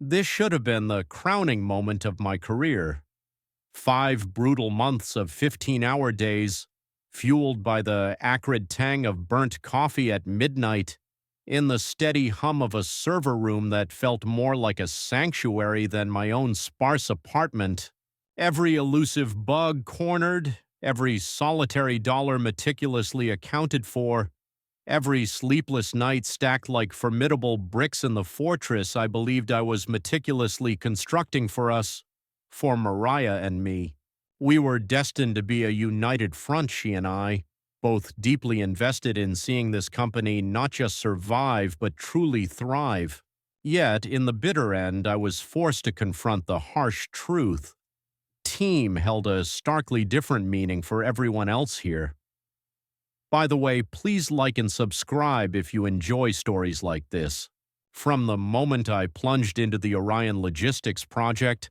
This should have been the crowning moment of my career. 5 brutal months of 15-hour days, fueled by the acrid tang of burnt coffee at midnight, in the steady hum of a server room that felt more like a sanctuary than my own sparse apartment. Every elusive bug cornered, every solitary dollar meticulously accounted for, every sleepless night stacked like formidable bricks in the fortress I believed I was meticulously constructing for us, for Mariah and me. We were destined to be a united front, she and I, both deeply invested in seeing this company not just survive but truly thrive. Yet, in the bitter end, I was forced to confront the harsh truth. Team held a starkly different meaning for everyone else here. By the way, please like and subscribe if you enjoy stories like this. From the moment I plunged into the Orion Logistics project,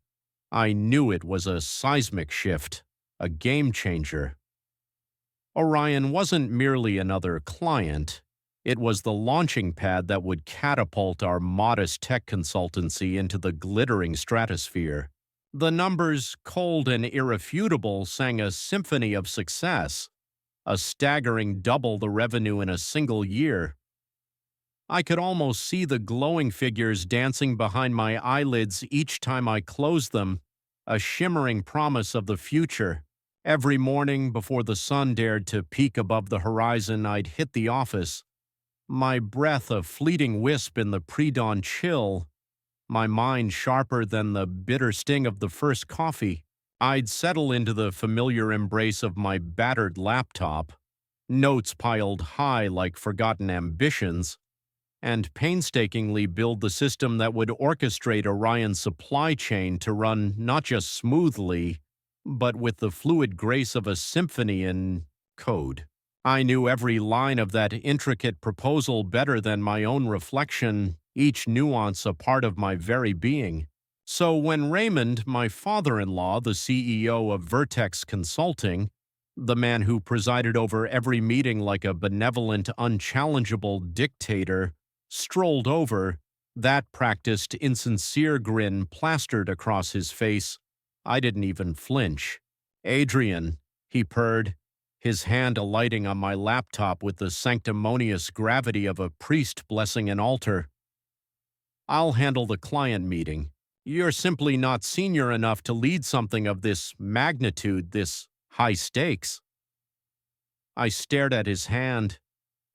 I knew it was a seismic shift, a game changer. Orion wasn't merely another client. It was the launching pad that would catapult our modest tech consultancy into the glittering stratosphere. The numbers, cold and irrefutable, sang a symphony of success, a staggering double the revenue in a single year. I could almost see the glowing figures dancing behind my eyelids each time I closed them, a shimmering promise of the future. Every morning before the sun dared to peek above the horizon, I'd hit the office, my breath a fleeting wisp in the pre-dawn chill, my mind sharper than the bitter sting of the first coffee. I'd settle into the familiar embrace of my battered laptop, notes piled high like forgotten ambitions, and painstakingly build the system that would orchestrate Orion's supply chain to run not just smoothly, but with the fluid grace of a symphony in code. I knew every line of that intricate proposal better than my own reflection, each nuance a part of my very being. So when Raymond, my father-in-law, the CEO of Vertex Consulting, the man who presided over every meeting like a benevolent, unchallengeable dictator, strolled over, that practiced, insincere grin plastered across his face, I didn't even flinch. "Adrian," he purred, his hand alighting on my laptop with the sanctimonious gravity of a priest blessing an altar. "I'll handle the client meeting. You're simply not senior enough to lead something of this magnitude, this high stakes." I stared at his hand,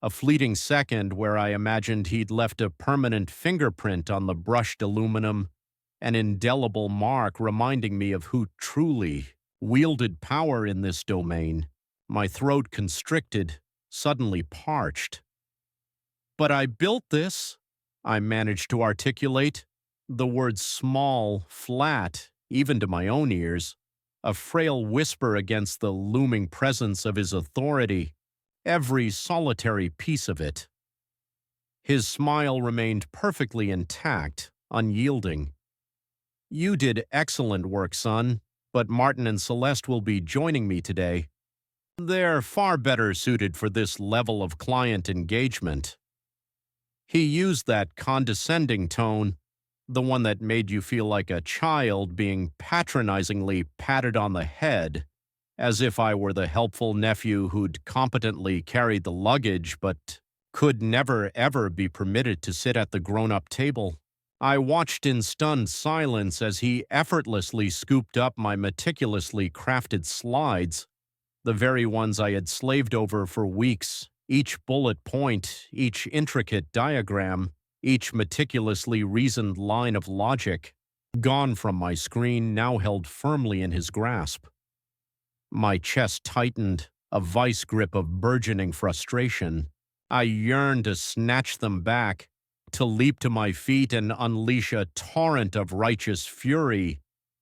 a fleeting second where I imagined he'd left a permanent fingerprint on the brushed aluminum, an indelible mark reminding me of who truly wielded power in this domain. My throat constricted, suddenly parched. "But I built this," I managed to articulate, the words small, flat, even to my own ears, a frail whisper against the looming presence of his authority, every solitary piece of it. His smile remained perfectly intact, unyielding. "You did excellent work, son, but Martin and Celeste will be joining me today. They're far better suited for this level of client engagement." He used that condescending tone, the one that made you feel like a child being patronizingly patted on the head, as if I were the helpful nephew who'd competently carried the luggage but could never ever be permitted to sit at the grown-up table. I watched in stunned silence as he effortlessly scooped up my meticulously crafted slides, the very ones I had slaved over for weeks, each bullet point, each intricate diagram, each meticulously reasoned line of logic, gone from my screen, now held firmly in his grasp. My chest tightened, a vice grip of burgeoning frustration. I yearned to snatch them back, to leap to my feet and unleash a torrent of righteous fury,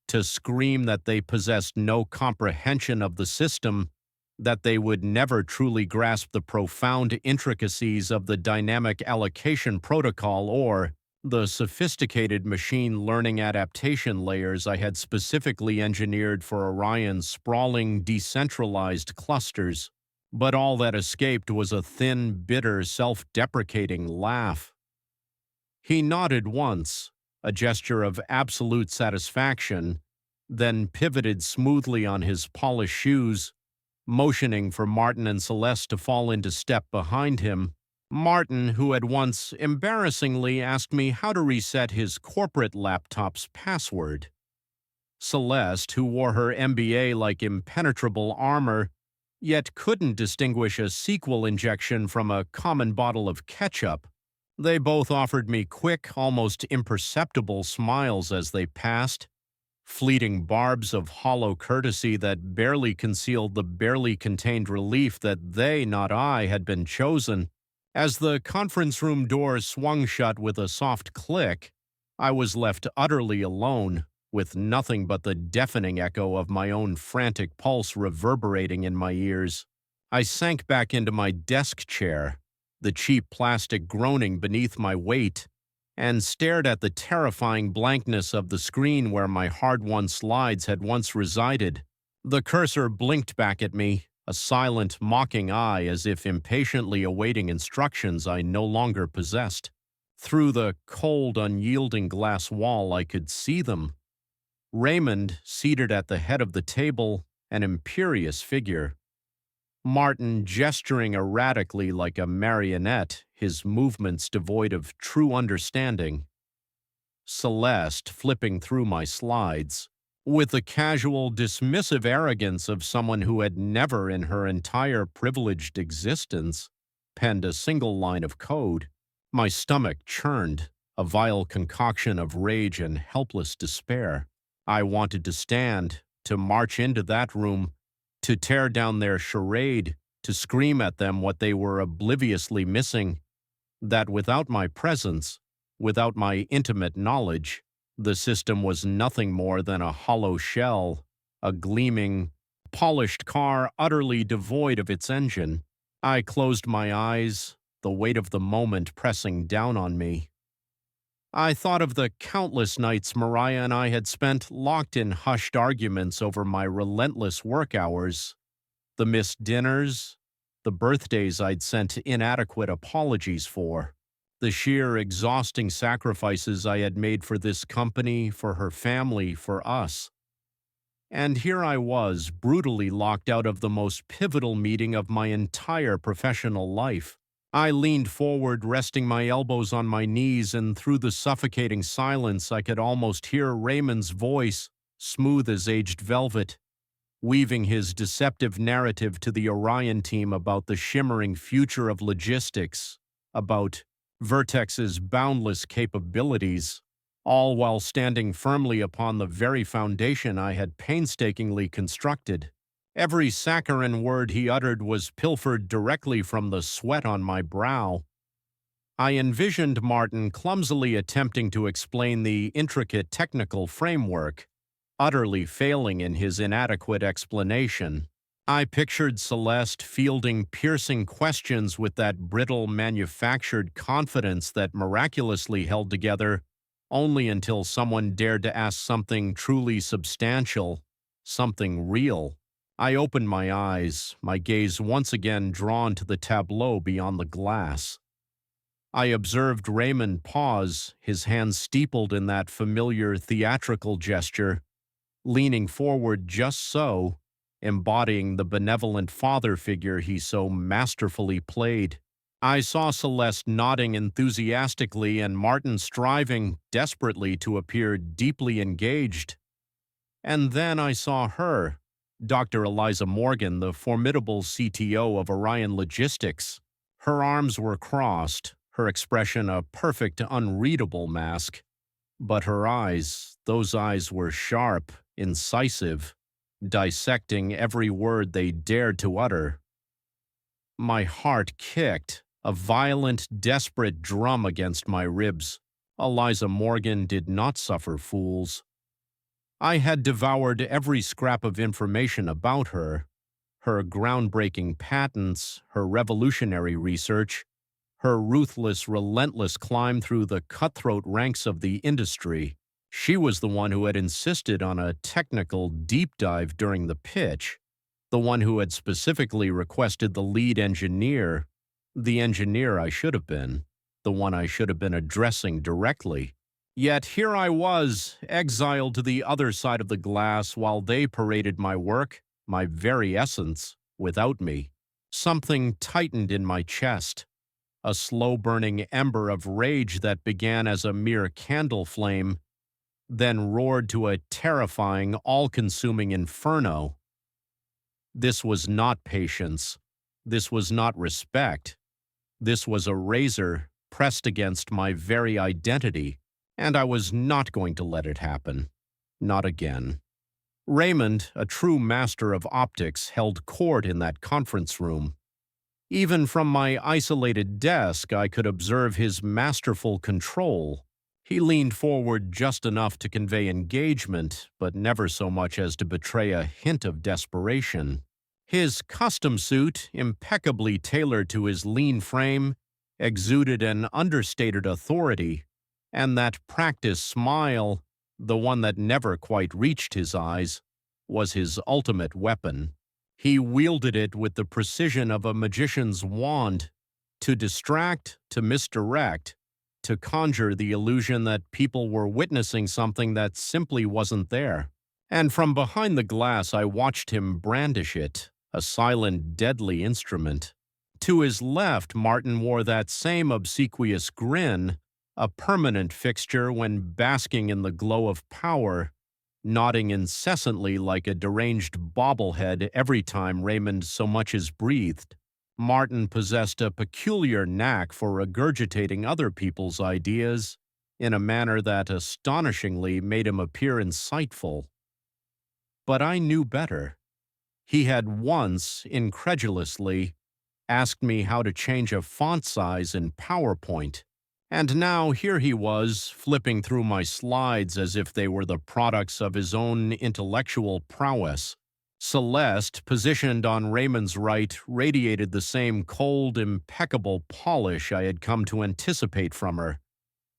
to scream that they possessed no comprehension of the system, that they would never truly grasp the profound intricacies of the dynamic allocation protocol or the sophisticated machine learning adaptation layers I had specifically engineered for Orion's sprawling, decentralized clusters. But all that escaped was a thin, bitter, self-deprecating laugh. He nodded once, a gesture of absolute satisfaction, then pivoted smoothly on his polished shoes, motioning for Martin and Celeste to fall into step behind him. Martin, who had once embarrassingly asked me how to reset his corporate laptop's password. Celeste, who wore her MBA like impenetrable armor, yet couldn't distinguish a sequel injection from a common bottle of ketchup. They both offered me quick, almost imperceptible smiles as they passed, fleeting barbs of hollow courtesy that barely concealed the barely contained relief that they, not I, had been chosen. As the conference room doors swung shut with a soft click, I was left utterly alone, with nothing but the deafening echo of my own frantic pulse reverberating in my ears. I sank back into my desk chair, the cheap plastic groaning beneath my weight, and stared at the terrifying blankness of the screen where my hard-won slides had once resided. The cursor blinked back at me, a silent, mocking eye as if impatiently awaiting instructions I no longer possessed. Through the cold, unyielding glass wall I could see them. Raymond, seated at the head of the table, an imperious figure. Martin gesturing erratically like a marionette, his movements devoid of true understanding. Celeste flipping through my slides, with the casual, dismissive arrogance of someone who had never in her entire privileged existence penned a single line of code. My stomach churned, a vile concoction of rage and helpless despair. I wanted to stand, to march into that room, to tear down their charade, to scream at them what they were obliviously missing, that without my presence, without my intimate knowledge, the system was nothing more than a hollow shell, a gleaming, polished car utterly devoid of its engine. I closed my eyes, the weight of the moment pressing down on me. I thought of the countless nights Mariah and I had spent locked in hushed arguments over my relentless work hours, the missed dinners, the birthdays I'd sent inadequate apologies for, the sheer exhausting sacrifices I had made for this company, for her family, for us. And here I was, brutally locked out of the most pivotal meeting of my entire professional life. I leaned forward, resting my elbows on my knees, and through the suffocating silence I could almost hear Raymond's voice, smooth as aged velvet, weaving his deceptive narrative to the Orion team about the shimmering future of logistics, about Vertex's boundless capabilities, all while standing firmly upon the very foundation I had painstakingly constructed. Every saccharine word he uttered was pilfered directly from the sweat on my brow. I envisioned Martin clumsily attempting to explain the intricate technical framework, utterly failing in his inadequate explanation. I pictured Celeste fielding piercing questions with that brittle, manufactured confidence that miraculously held together only until someone dared to ask something truly substantial, something real. I opened my eyes, my gaze once again drawn to the tableau beyond the glass. I observed Raymond pause, his hands steepled in that familiar theatrical gesture, leaning forward just so, embodying the benevolent father figure he so masterfully played. I saw Celeste nodding enthusiastically and Martin striving desperately to appear deeply engaged. And then I saw her, Dr. Eliza Morgan, the formidable CTO of Orion Logistics. Her arms were crossed, her expression a perfect, unreadable mask. But her eyes, those eyes were sharp, incisive, dissecting every word they dared to utter. My heart kicked, a violent, desperate drum against my ribs. Eliza Morgan did not suffer fools. I had devoured every scrap of information about her, her groundbreaking patents, her revolutionary research, her ruthless, relentless climb through the cutthroat ranks of the industry. She was the one who had insisted on a technical deep dive during the pitch, the one who had specifically requested the lead engineer, the engineer I should have been, the one I should have been addressing directly. Yet here I was, exiled to the other side of the glass while they paraded my work, my very essence, without me. Something tightened in my chest, a slow-burning ember of rage that began as a mere candle flame, then roared to a terrifying, all-consuming inferno. This was not patience. This was not respect. This was a razor pressed against my very identity, and I was not going to let it happen. Not again. Raymond, a true master of optics, held court in that conference room. Even from my isolated desk, I could observe his masterful control. He leaned forward just enough to convey engagement, but never so much as to betray a hint of desperation. His custom suit, impeccably tailored to his lean frame, exuded an understated authority, and that practiced smile, the one that never quite reached his eyes, was his ultimate weapon. He wielded it with the precision of a magician's wand, to distract, to misdirect, to conjure the illusion that people were witnessing something that simply wasn't there. And from behind the glass I watched him brandish it, a silent, deadly instrument. To his left, Martin wore that same obsequious grin, a permanent fixture when basking in the glow of power, nodding incessantly like a deranged bobblehead every time Raymond so much as breathed. Martin possessed a peculiar knack for regurgitating other people's ideas in a manner that astonishingly made him appear insightful. But I knew better. He had once, incredulously, asked me how to change a font size in PowerPoint, and now here he was, flipping through my slides as if they were the products of his own intellectual prowess. Celeste, positioned on Raymond's right, radiated the same cold, impeccable polish I had come to anticipate from her.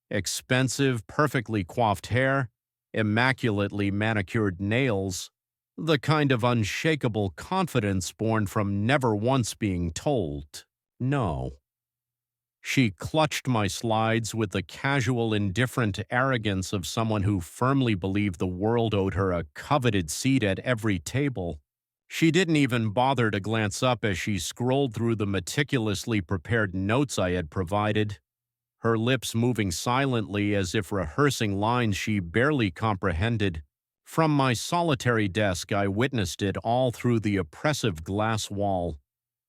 Expensive, perfectly coiffed hair, immaculately manicured nails, the kind of unshakable confidence born from never once being told no. She clutched my slides with the casual, indifferent arrogance of someone who firmly believed the world owed her a coveted seat at every table. She didn't even bother to glance up as she scrolled through the meticulously prepared notes I had provided, her lips moving silently as if rehearsing lines she barely comprehended. From my solitary desk, I witnessed it all through the oppressive glass wall.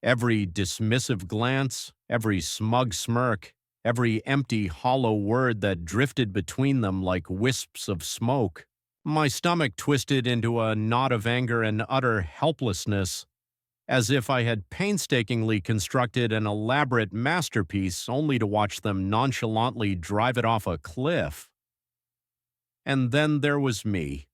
Every dismissive glance, every smug smirk, every empty, hollow word that drifted between them like wisps of smoke. My stomach twisted into a knot of anger and utter helplessness, as if I had painstakingly constructed an elaborate masterpiece only to watch them nonchalantly drive it off a cliff. And then there was me,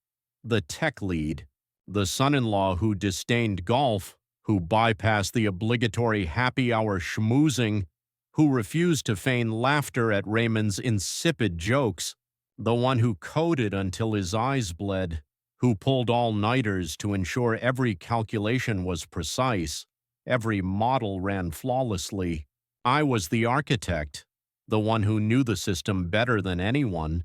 the tech lead, the son-in-law who disdained golf, who bypassed the obligatory happy hour schmoozing, who refused to feign laughter at Raymond's insipid jokes, the one who coded until his eyes bled, who pulled all-nighters to ensure every calculation was precise, every model ran flawlessly. I was the architect, the one who knew the system better than anyone,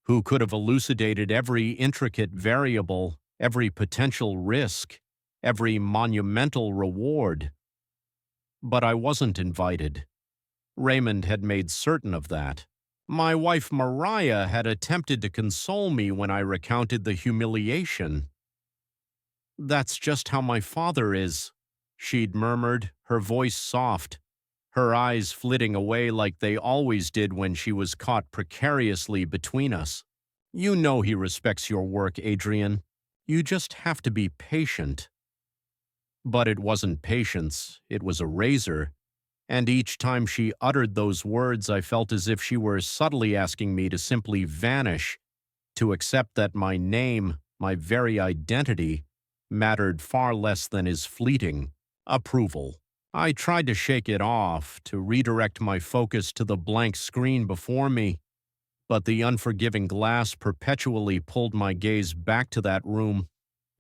who could have elucidated every intricate variable, every potential risk, every monumental reward. But I wasn't invited. Raymond had made certain of that. My wife Mariah had attempted to console me when I recounted the humiliation. "That's just how my father is," she'd murmured, her voice soft, her eyes flitting away like they always did when she was caught precariously between us. "You know he respects your work, Adrian. You just have to be patient." But it wasn't patience, it was a razor, and each time she uttered those words I felt as if she were subtly asking me to simply vanish, to accept that my name, my very identity, mattered far less than his fleeting approval. I tried to shake it off, to redirect my focus to the blank screen before me, but the unforgiving glass perpetually pulled my gaze back to that room,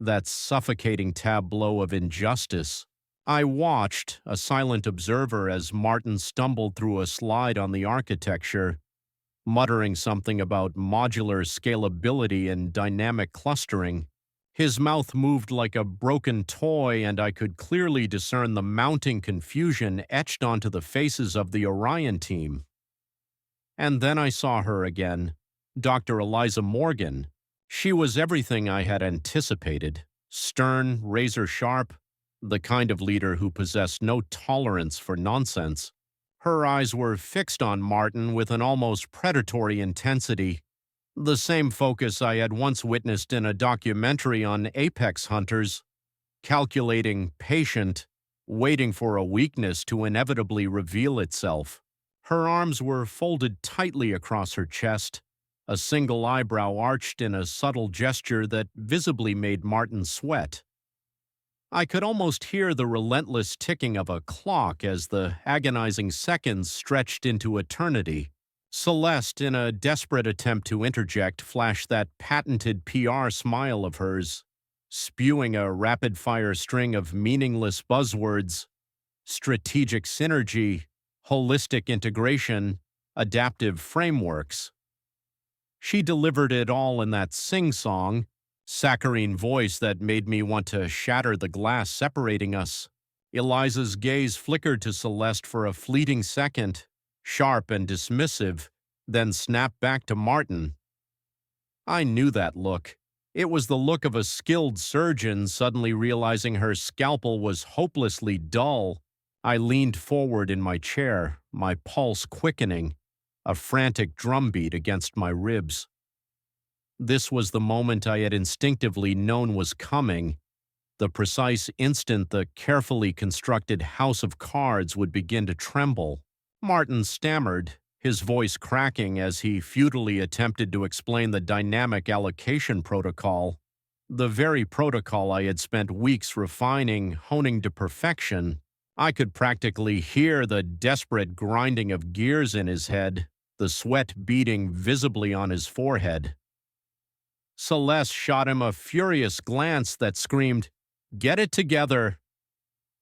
that suffocating tableau of injustice. I watched, a silent observer, as Martin stumbled through a slide on the architecture, muttering something about modular scalability and dynamic clustering. His mouth moved like a broken toy, and I could clearly discern the mounting confusion etched onto the faces of the Orion team. And then I saw her again, Dr. Eliza Morgan. She was everything I had anticipated: stern, razor sharp, the kind of leader who possessed no tolerance for nonsense. Her eyes were fixed on Martin with an almost predatory intensity, the same focus I had once witnessed in a documentary on apex hunters: calculating, patient, waiting for a weakness to inevitably reveal itself. Her arms were folded tightly across her chest, a single eyebrow arched in a subtle gesture that visibly made Martin sweat. I could almost hear the relentless ticking of a clock as the agonizing seconds stretched into eternity. Celeste, in a desperate attempt to interject, flashed that patented PR smile of hers, spewing a rapid-fire string of meaningless buzzwords: strategic synergy, holistic integration, adaptive frameworks. She delivered it all in that sing-song, saccharine voice that made me want to shatter the glass separating us. Eliza's gaze flickered to Celeste for a fleeting second, sharp and dismissive, then snapped back to Martin. I knew that look. It was the look of a skilled surgeon suddenly realizing her scalpel was hopelessly dull. I leaned forward in my chair, my pulse quickening, a frantic drumbeat against my ribs. This was the moment I had instinctively known was coming, the precise instant the carefully constructed house of cards would begin to tremble. Martin stammered, his voice cracking as he futilely attempted to explain the dynamic allocation protocol, the very protocol I had spent weeks refining, honing to perfection. I could practically hear the desperate grinding of gears in his head, the sweat beading visibly on his forehead. Celeste shot him a furious glance that screamed, "Get it together!"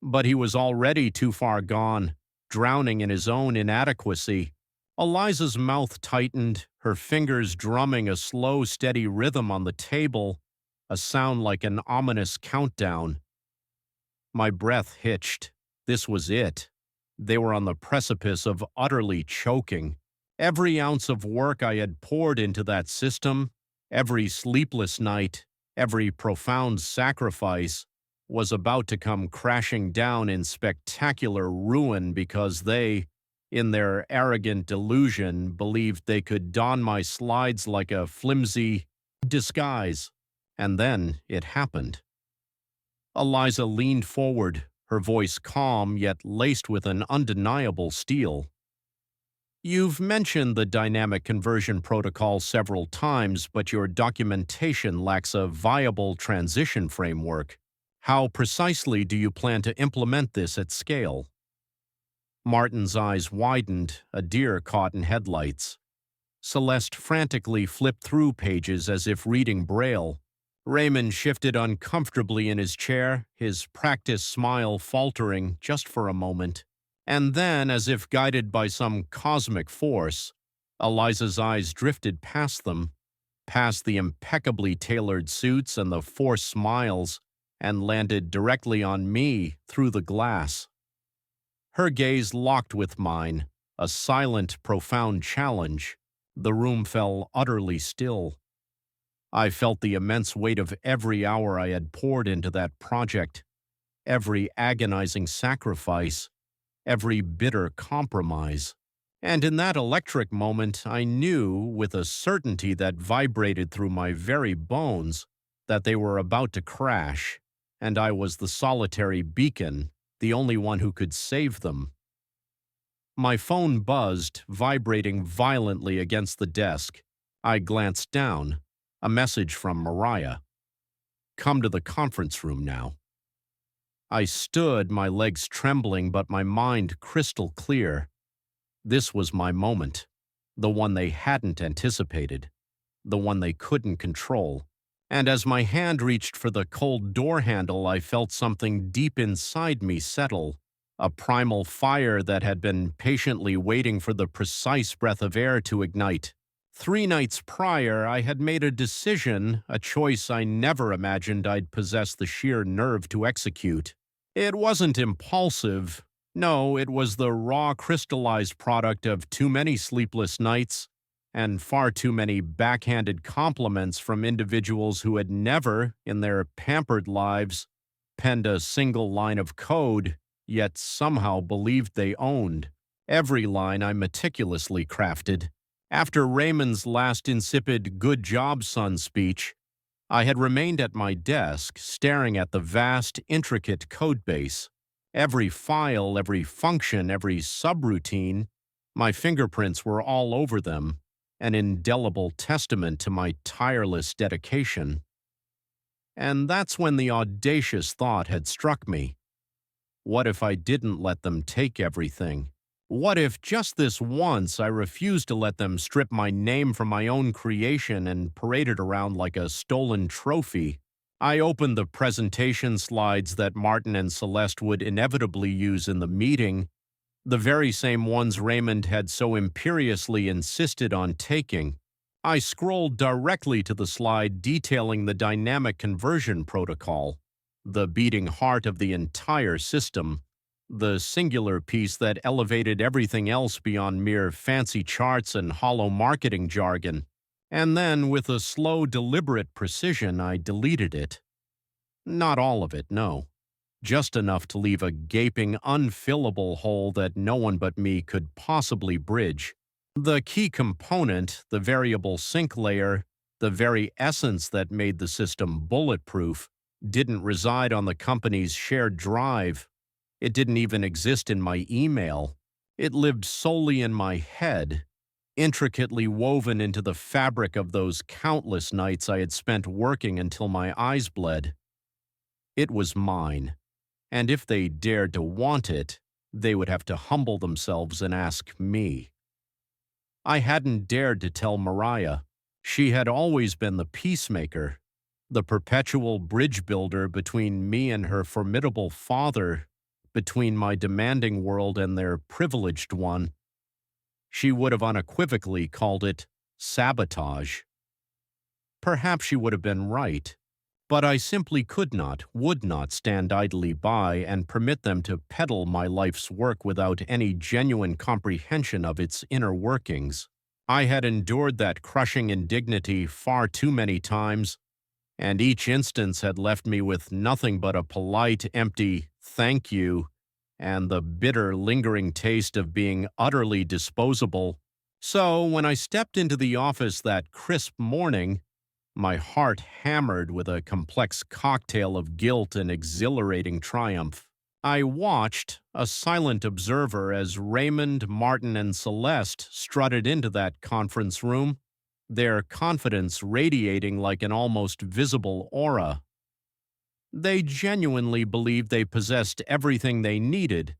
But he was already too far gone, drowning in his own inadequacy. Eliza's mouth tightened, her fingers drumming a slow, steady rhythm on the table, a sound like an ominous countdown. My breath hitched. This was it. They were on the precipice of utterly choking. Every ounce of work I had poured into that system, every sleepless night, every profound sacrifice, was about to come crashing down in spectacular ruin because they, in their arrogant delusion, believed they could don my slides like a flimsy disguise. And then it happened. Eliza leaned forward, her voice calm yet laced with an undeniable steel. "You've mentioned the dynamic conversion protocol several times, but your documentation lacks a viable transition framework. How precisely do you plan to implement this at scale?" Martin's eyes widened, a deer caught in headlights. Celeste frantically flipped through pages as if reading Braille. Raymond shifted uncomfortably in his chair, his practiced smile faltering just for a moment. And then, as if guided by some cosmic force, Eliza's eyes drifted past them, past the impeccably tailored suits and the forced smiles, and landed directly on me through the glass. Her gaze locked with mine, a silent, profound challenge. The room fell utterly still. I felt the immense weight of every hour I had poured into that project, every agonizing sacrifice, every bitter compromise. And in that electric moment, I knew, with a certainty that vibrated through my very bones, that they were about to crash, and I was the solitary beacon, the only one who could save them. My phone buzzed, vibrating violently against the desk. I glanced down. A message from Mariah. "Come to the conference room now." I stood, my legs trembling, but my mind crystal clear. This was my moment, the one they hadn't anticipated, the one they couldn't control. And as my hand reached for the cold door handle, I felt something deep inside me settle, a primal fire that had been patiently waiting for the precise breath of air to ignite. 3 nights prior, I had made a decision, a choice I never imagined I'd possess the sheer nerve to execute. It wasn't impulsive. No, it was the raw crystallized product of too many sleepless nights and far too many backhanded compliments from individuals who had never, in their pampered lives, penned a single line of code, yet somehow believed they owned every line I meticulously crafted. After Raymond's last insipid "good job, son" speech, I had remained at my desk, staring at the vast, intricate codebase. Every file, every function, every subroutine, my fingerprints were all over them, an indelible testament to my tireless dedication. And that's when the audacious thought had struck me. What if I didn't let them take everything? What if just this once I refused to let them strip my name from my own creation and parade it around like a stolen trophy? I opened the presentation slides that Martin and Celeste would inevitably use in the meeting, the very same ones Raymond had so imperiously insisted on taking. I scrolled directly to the slide detailing the dynamic conversion protocol, the beating heart of the entire system, the singular piece that elevated everything else beyond mere fancy charts and hollow marketing jargon. And then, with a slow, deliberate precision, I deleted it. Not all of it, no. Just enough to leave a gaping, unfillable hole that no one but me could possibly bridge. The key component, the variable sync layer, the very essence that made the system bulletproof, didn't reside on the company's shared drive. It didn't even exist in my email. It lived solely in my head, intricately woven into the fabric of those countless nights I had spent working until my eyes bled. It was mine, and if they dared to want it, they would have to humble themselves and ask me. I hadn't dared to tell Mariah. She had always been the peacemaker, the perpetual bridge builder between me and her formidable father, between my demanding world and their privileged one. She would have unequivocally called it sabotage. Perhaps she would have been right, but I simply could not, would not stand idly by and permit them to peddle my life's work without any genuine comprehension of its inner workings. I had endured that crushing indignity far too many times, and each instance had left me with nothing but a polite, empty "thank you" and the bitter, lingering taste of being utterly disposable. So when I stepped into the office that crisp morning, my heart hammered with a complex cocktail of guilt and exhilarating triumph. I watched, a silent observer, as Raymond, Martin, and Celeste strutted into that conference room, their confidence radiating like an almost visible aura. They genuinely believed they possessed everything they needed.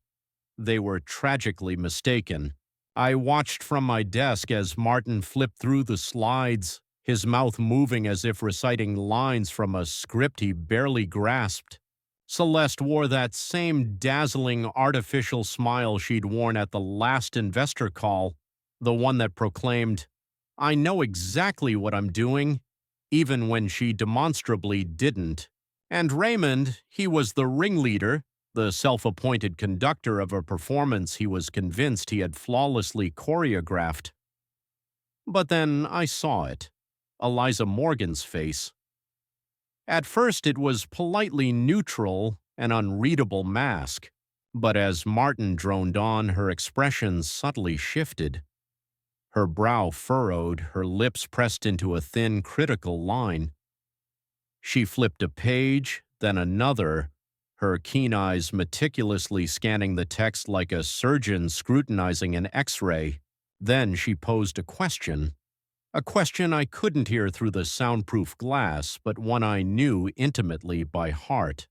They were tragically mistaken. I watched from my desk as Martin flipped through the slides, his mouth moving as if reciting lines from a script he barely grasped. Celeste wore that same dazzling artificial smile she'd worn at the last investor call, the one that proclaimed, "I know exactly what I'm doing," even when she demonstrably didn't. And Raymond, he was the ringleader, the self-appointed conductor of a performance he was convinced he had flawlessly choreographed. But then I saw it. Eliza Morgan's face. At first it was politely neutral, an unreadable mask, but as Martin droned on, her expression subtly shifted. Her brow furrowed, her lips pressed into a thin, critical line. She flipped a page, then another, her keen eyes meticulously scanning the text like a surgeon scrutinizing an X-ray. Then she posed a question. A question I couldn't hear through the soundproof glass, but one I knew intimately by heart.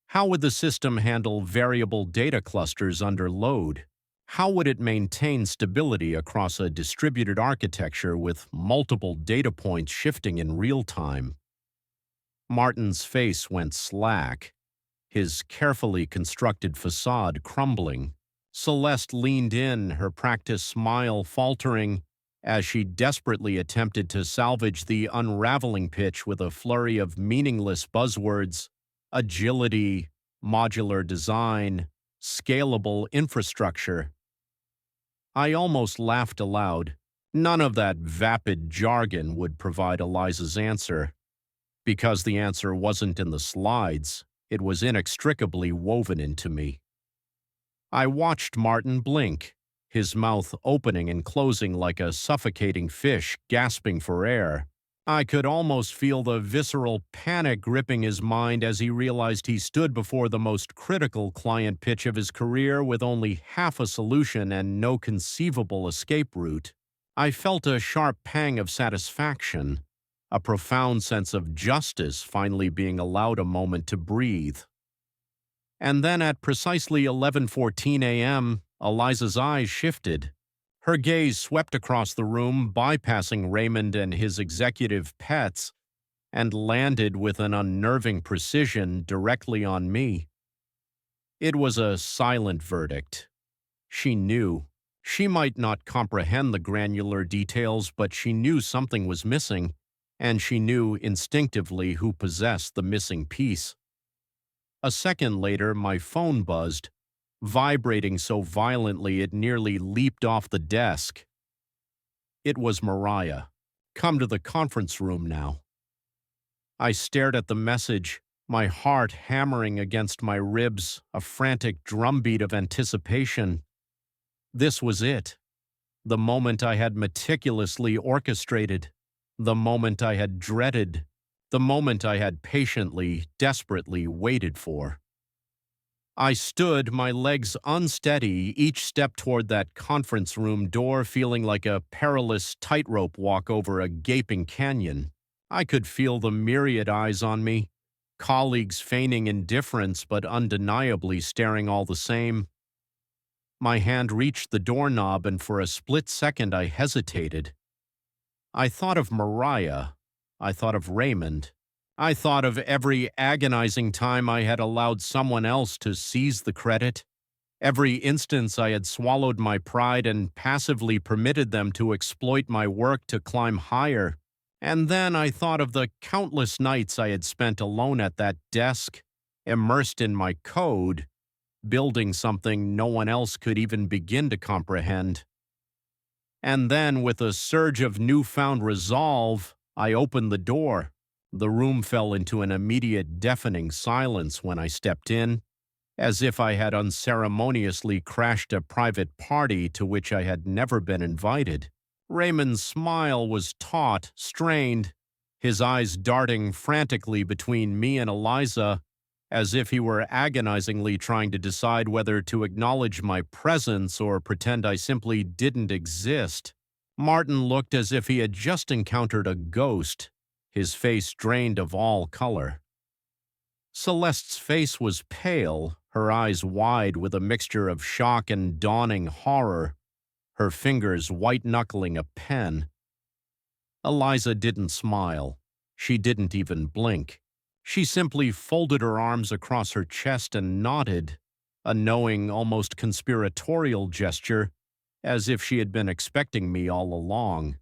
How would the system handle variable data clusters under load? How would it maintain stability across a distributed architecture with multiple data points shifting in real time? Martin's face went slack, his carefully constructed facade crumbling. Celeste leaned in, her practiced smile faltering, as she desperately attempted to salvage the unraveling pitch with a flurry of meaningless buzzwords: agility, modular design, scalable infrastructure. I almost laughed aloud. None of that vapid jargon would provide Eliza's answer, because the answer wasn't in the slides. It was inextricably woven into me. I watched Martin blink, his mouth opening and closing like a suffocating fish gasping for air. I could almost feel the visceral panic gripping his mind as he realized he stood before the most critical client pitch of his career with only half a solution and no conceivable escape route. I felt a sharp pang of satisfaction, a profound sense of justice finally being allowed a moment to breathe. And then at precisely 11:14 a.m., Eliza's eyes shifted. Her gaze swept across the room, bypassing Raymond and his executive pets, and landed with an unnerving precision directly on me. It was a silent verdict. She knew. She might not comprehend the granular details, but she knew something was missing, and she knew instinctively who possessed the missing piece. A second later, my phone buzzed, vibrating so violently it nearly leaped off the desk. It was Mariah. Come to the conference room now. I stared at the message, my heart hammering against my ribs, a frantic drumbeat of anticipation. This was it. The moment I had meticulously orchestrated. The moment I had dreaded. The moment I had patiently, desperately waited for. I stood, my legs unsteady, each step toward that conference room door feeling like a perilous tightrope walk over a gaping canyon. I could feel the myriad eyes on me, colleagues feigning indifference but undeniably staring all the same. My hand reached the doorknob, and for a split second I hesitated. I thought of Mariah. I thought of Raymond. I thought of every agonizing time I had allowed someone else to seize the credit, every instance I had swallowed my pride and passively permitted them to exploit my work to climb higher. And then I thought of the countless nights I had spent alone at that desk, immersed in my code, building something no one else could even begin to comprehend. And then, with a surge of newfound resolve, I opened the door. The room fell into an immediate deafening silence when I stepped in, as if I had unceremoniously crashed a private party to which I had never been invited. Raymond's smile was taut, strained, his eyes darting frantically between me and Eliza, as if he were agonizingly trying to decide whether to acknowledge my presence or pretend I simply didn't exist. Martin looked as if he had just encountered a ghost, his face drained of all color. Celeste's face was pale, her eyes wide with a mixture of shock and dawning horror, her fingers white-knuckling a pen. Eliza didn't smile. She didn't even blink. She simply folded her arms across her chest and nodded, a knowing, almost conspiratorial gesture, as if she had been expecting me all along.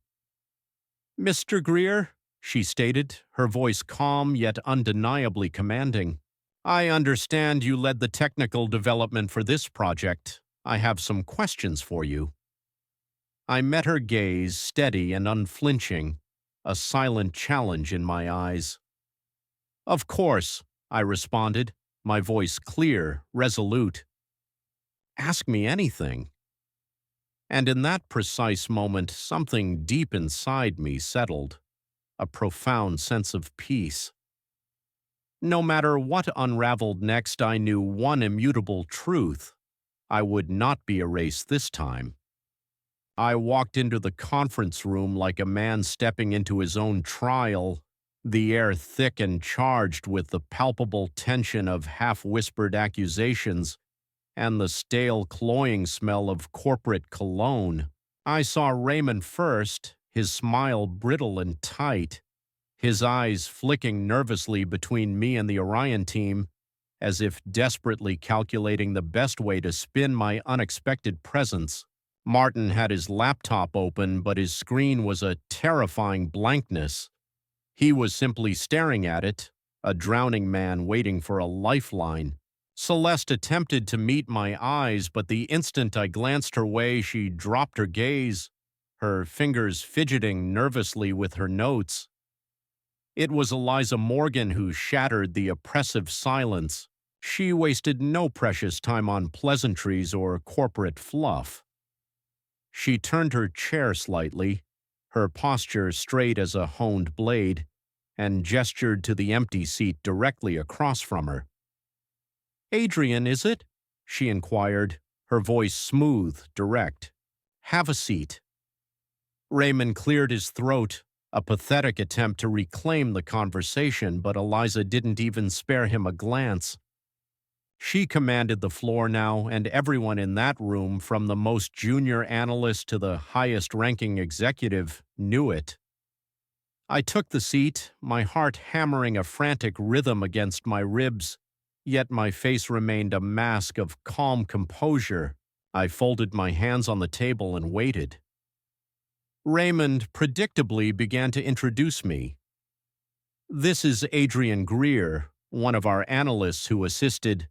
"Mr. Greer," she stated, her voice calm yet undeniably commanding, "I understand you led the technical development for this project. I have some questions for you." I met her gaze, steady and unflinching, a silent challenge in my eyes. "Of course," I responded, my voice clear, resolute. "Ask me anything." And in that precise moment, something deep inside me settled, a profound sense of peace. No matter what unraveled next, I knew one immutable truth: I would not be erased this time. I walked into the conference room like a man stepping into his own trial, the air thick and charged with the palpable tension of half-whispered accusations and the stale, cloying smell of corporate cologne. I saw Raymond first, his smile brittle and tight, his eyes flicking nervously between me and the Orion team, as if desperately calculating the best way to spin my unexpected presence. Martin had his laptop open, but his screen was a terrifying blankness. He was simply staring at it, a drowning man waiting for a lifeline. Celeste attempted to meet my eyes, but the instant I glanced her way, she dropped her gaze, her fingers fidgeting nervously with her notes. It was Eliza Morgan who shattered the oppressive silence. She wasted no precious time on pleasantries or corporate fluff. She turned her chair slightly, her posture straight as a honed blade, and gestured to the empty seat directly across from her. "Adrian, is it?" she inquired, her voice smooth, direct. "Have a seat." Raymond cleared his throat, a pathetic attempt to reclaim the conversation, but Eliza didn't even spare him a glance. She commanded the floor now, and everyone in that room, from the most junior analyst to the highest-ranking executive, knew it. I took the seat, my heart hammering a frantic rhythm against my ribs, yet my face remained a mask of calm composure. I folded my hands on the table and waited. Raymond predictably began to introduce me. "This is Adrian Greer, one of our analysts who assisted—"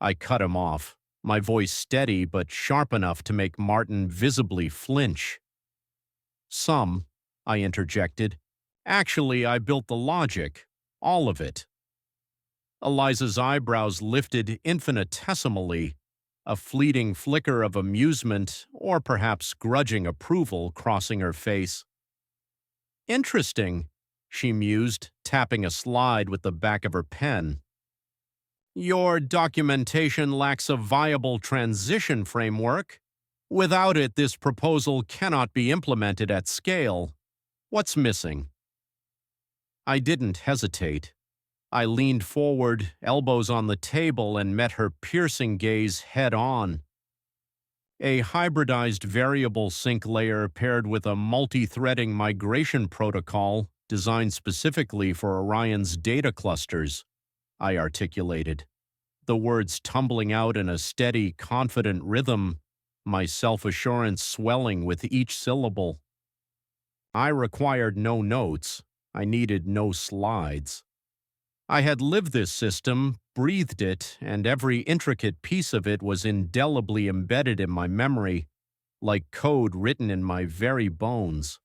I cut him off, my voice steady but sharp enough to make Martin visibly flinch. I interjected. "Actually, I built the logic. All of it." Eliza's eyebrows lifted infinitesimally, a fleeting flicker of amusement or perhaps grudging approval crossing her face. "Interesting," she mused, tapping a slide with the back of her pen. "Your documentation lacks a viable transition framework. Without it, this proposal cannot be implemented at scale. What's missing?" I didn't hesitate. I leaned forward, elbows on the table, and met her piercing gaze head-on. A hybridized variable sync layer paired with a multi-threading migration protocol designed specifically for Orion's data clusters, I articulated, the words tumbling out in a steady, confident rhythm, my self-assurance swelling with each syllable. I required no notes. I needed no slides. I had lived this system, breathed it, and every intricate piece of it was indelibly embedded in my memory, like code written in my very bones.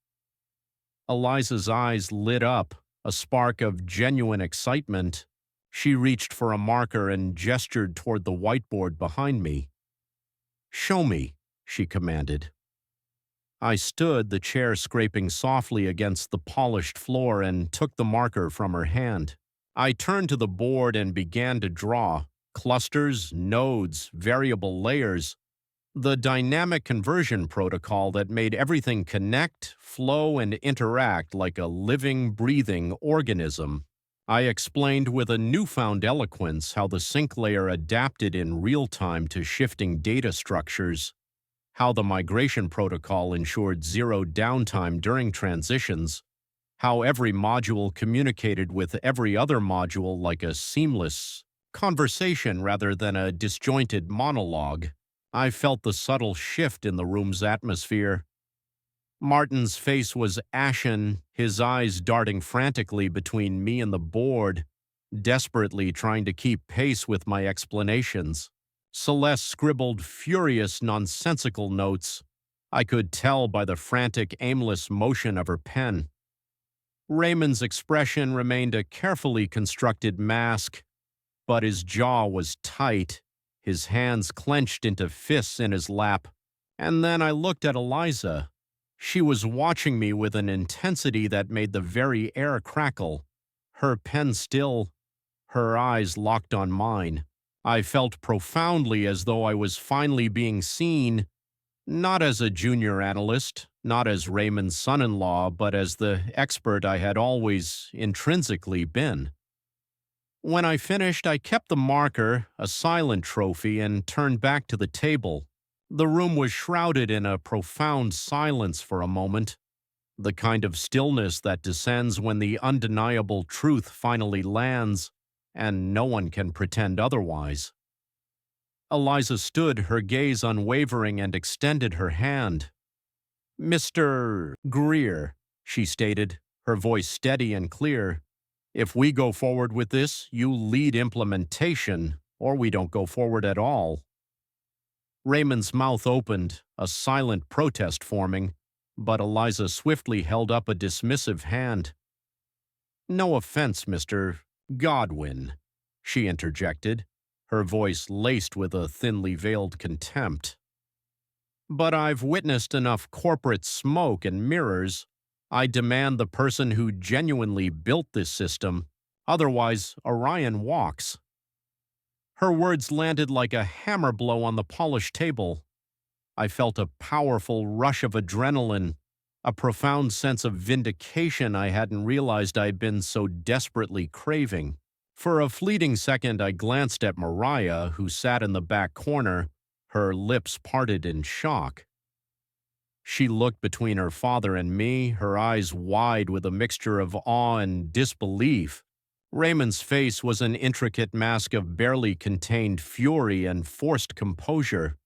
Eliza's eyes lit up, a spark of genuine excitement. She reached for a marker and gestured toward the whiteboard behind me. "Show me," she commanded. I stood, the chair scraping softly against the polished floor, and took the marker from her hand. I turned to the board and began to draw clusters, nodes, variable layers, the dynamic conversion protocol that made everything connect, flow, and interact like a living, breathing organism. I explained with a newfound eloquence how the sync layer adapted in real time to shifting data structures, how the migration protocol ensured zero downtime during transitions, how every module communicated with every other module like a seamless conversation rather than a disjointed monologue. I felt the subtle shift in the room's atmosphere. Martin's face was ashen, his eyes darting frantically between me and the board, desperately trying to keep pace with my explanations. Celeste scribbled furious, nonsensical notes. I could tell by the frantic, aimless motion of her pen. Raymond's expression remained a carefully constructed mask, but his jaw was tight, his hands clenched into fists in his lap. And then I looked at Eliza. She was watching me with an intensity that made the very air crackle, her pen still, her eyes locked on mine. I felt profoundly as though I was finally being seen, not as a junior analyst, not as Raymond's son-in-law, but as the expert I had always intrinsically been. When I finished, I kept the marker, a silent trophy, and turned back to the table. The room was shrouded in a profound silence for a moment, the kind of stillness that descends when the undeniable truth finally lands, and no one can pretend otherwise. Eliza stood, her gaze unwavering, and extended her hand. "Mr. Greer," she stated, her voice steady and clear, "if we go forward with this, you lead implementation, or we don't go forward at all." Raymond's mouth opened, a silent protest forming, but Eliza swiftly held up a dismissive hand. "No offense, Mr. Godwin," she interjected, her voice laced with a thinly veiled contempt. "But I've witnessed enough corporate smoke and mirrors. I demand the person who genuinely built this system. Otherwise, Orion walks." Her words landed like a hammer blow on the polished table. I felt a powerful rush of adrenaline, a profound sense of vindication I hadn't realized I'd been so desperately craving. For a fleeting second, I glanced at Mariah, who sat in the back corner, her lips parted in shock. She looked between her father and me, her eyes wide with a mixture of awe and disbelief. Raymond's face was an intricate mask of barely contained fury and forced composure.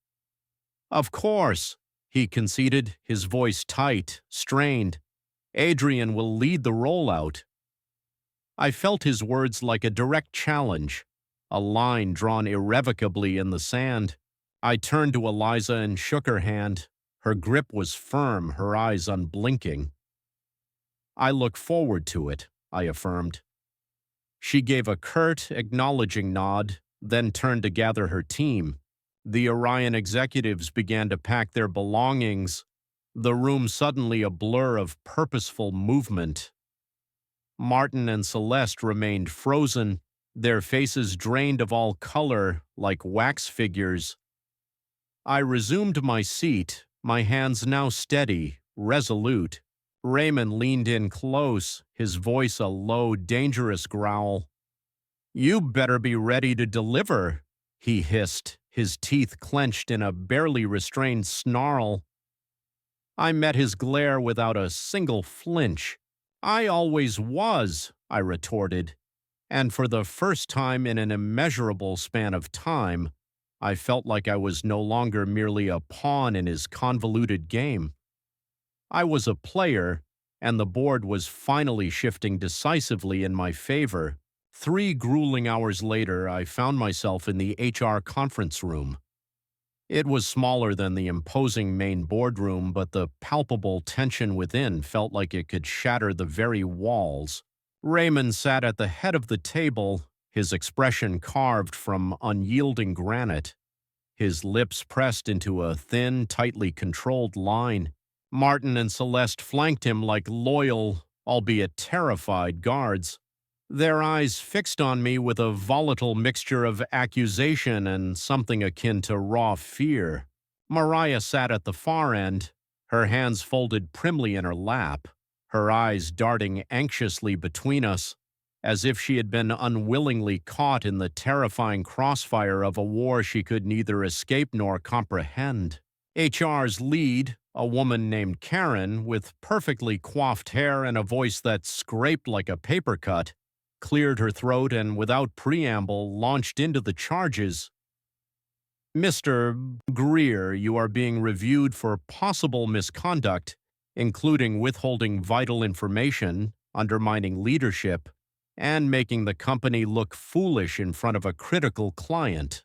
"Of course," he conceded, his voice tight, strained. "Adrian will lead the rollout." I felt his words like a direct challenge, a line drawn irrevocably in the sand. I turned to Eliza and shook her hand. Her grip was firm, her eyes unblinking. "I look forward to it," I affirmed. She gave a curt, acknowledging nod, then turned to gather her team. The Orion executives began to pack their belongings, the room suddenly a blur of purposeful movement. Martin and Celeste remained frozen, their faces drained of all color like wax figures. I resumed my seat, my hands now steady, resolute. Raymond leaned in close, his voice a low, dangerous growl. "You better be ready to deliver," he hissed, his teeth clenched in a barely restrained snarl. I met his glare without a single flinch. "I always was," I retorted, and for the first time in an immeasurable span of time, I felt like I was no longer merely a pawn in his convoluted game. I was a player, and the board was finally shifting decisively in my favor. 3 grueling hours later, I found myself in the HR conference room. It was smaller than the imposing main boardroom, but the palpable tension within felt like it could shatter the very walls. Raymond sat at the head of the table, his expression carved from unyielding granite, his lips pressed into a thin, tightly controlled line. Martin and Celeste flanked him like loyal, albeit terrified, guards, their eyes fixed on me with a volatile mixture of accusation and something akin to raw fear. Mariah sat at the far end, her hands folded primly in her lap, her eyes darting anxiously between us, as if she had been unwillingly caught in the terrifying crossfire of a war she could neither escape nor comprehend. HR's lead, a woman named Karen, with perfectly coiffed hair and a voice that scraped like a paper cut, cleared her throat and, without preamble, launched into the charges. "Mr. Greer, you are being reviewed for possible misconduct, including withholding vital information, undermining leadership, and making the company look foolish in front of a critical client."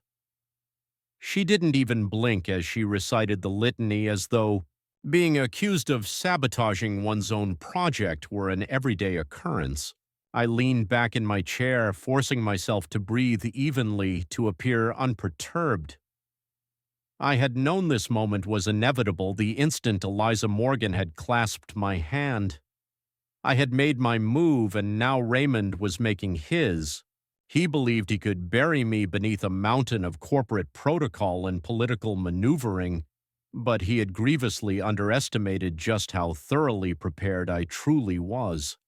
She didn't even blink as she recited the litany, as though being accused of sabotaging one's own project were an everyday occurrence. I leaned back in my chair, forcing myself to breathe evenly, to appear unperturbed. I had known this moment was inevitable the instant Eliza Morgan had clasped my hand. I had made my move, and now Raymond was making his. He believed he could bury me beneath a mountain of corporate protocol and political maneuvering, but he had grievously underestimated just how thoroughly prepared I truly was.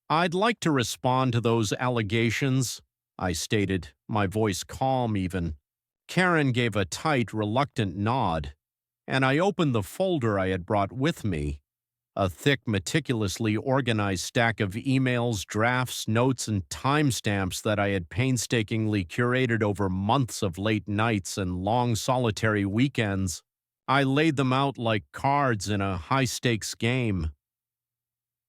"I'd like to respond to those allegations," I stated, my voice calm even. Karen gave a tight, reluctant nod, and I opened the folder I had brought with me. a thick, meticulously organized stack of emails, drafts, notes, and timestamps that I had painstakingly curated over months of late nights and long solitary weekends. I laid them out like cards in a high-stakes game.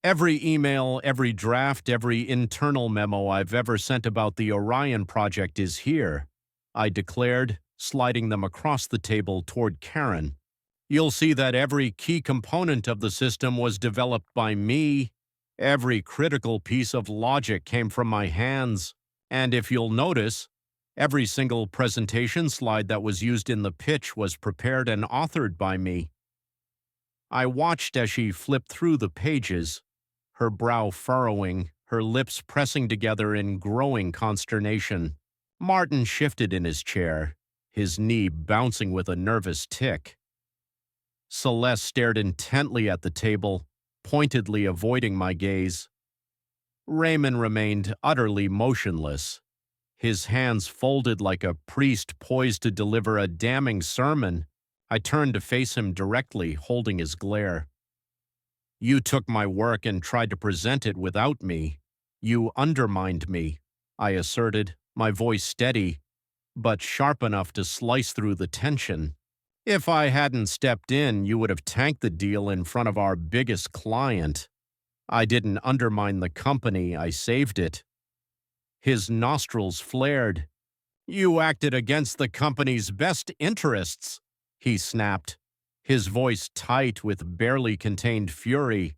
Every email, every draft, every internal memo I've ever sent about the Orion project is here, I declared, sliding them across the table toward Karen. You'll see that every key component of the system was developed by me. Every critical piece of logic came from my hands. And if you'll notice, every single presentation slide that was used in the pitch was prepared and authored by me. I watched as she flipped through the pages, her brow furrowing, her lips pressing together in growing consternation. Martin shifted in his chair, his knee bouncing with a nervous tick. Celeste stared intently at the table, pointedly avoiding my gaze. Raymond remained utterly motionless, his hands folded like a priest poised to deliver a damning sermon. I turned to face him directly, holding his glare. You took my work and tried to present it without me. You undermined me, I asserted, my voice steady, but sharp enough to slice through the tension. If I hadn't stepped in, you would have tanked the deal in front of our biggest client. I didn't undermine the company, I saved it. His nostrils flared. You acted against the company's best interests, he snapped, his voice tight with barely contained fury.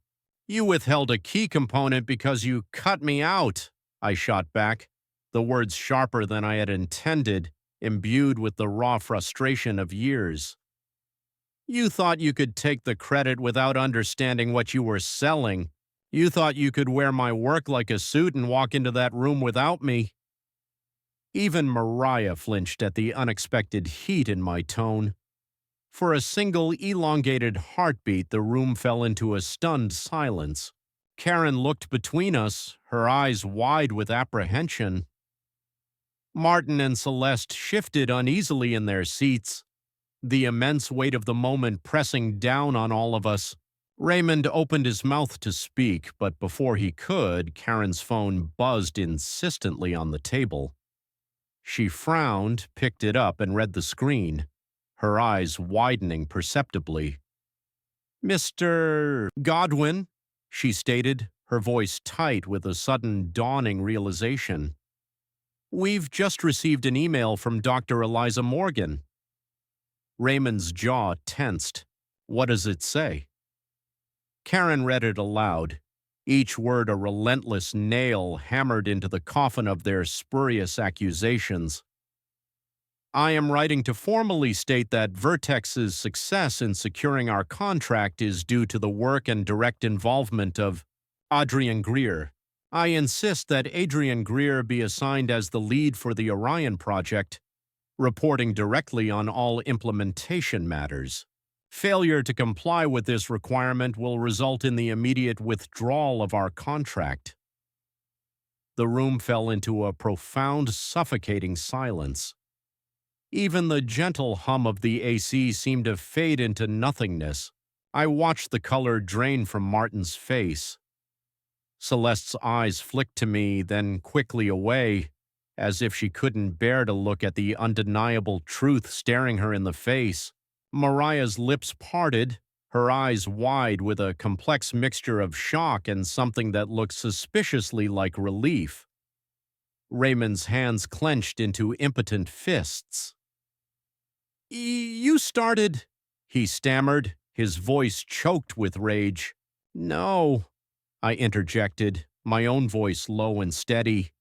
You withheld a key component because you cut me out, I shot back, the words sharper than I had intended, imbued with the raw frustration of years. You thought you could take the credit without understanding what you were selling. You thought you could wear my work like a suit and walk into that room without me. Even Mariah flinched at the unexpected heat in my tone. For a single elongated heartbeat, the room fell into a stunned silence. Karen looked between us, her eyes wide with apprehension. Martin and Celeste shifted uneasily in their seats, the immense weight of the moment pressing down on all of us. Raymond opened his mouth to speak, but before he could, Karen's phone buzzed insistently on the table. She frowned, picked it up, and read the screen, her eyes widening perceptibly. "Mr. Godwin," she stated, her voice tight with a sudden dawning realization. "We've just received an email from Dr. Eliza Morgan." Raymond's jaw tensed. What does it say? Karen read it aloud, each word a relentless nail hammered into the coffin of their spurious accusations. "I am writing to formally state that Vertex's success in securing our contract is due to the work and direct involvement of Adrian Greer. I insist that Adrian Greer be assigned as the lead for the Orion project, reporting directly on all implementation matters. Failure to comply with this requirement will result in the immediate withdrawal of our contract." The room fell into a profound, suffocating silence. Even the gentle hum of the AC seemed to fade into nothingness. I watched the color drain from Martin's face. Celeste's eyes flicked to me, then quickly away, as if she couldn't bear to look at the undeniable truth staring her in the face. Mariah's lips parted, her eyes wide with a complex mixture of shock and something that looked suspiciously like relief. Raymond's hands clenched into impotent fists. You started," he stammered, his voice choked with rage. "No," I interjected, my own voice low and steady,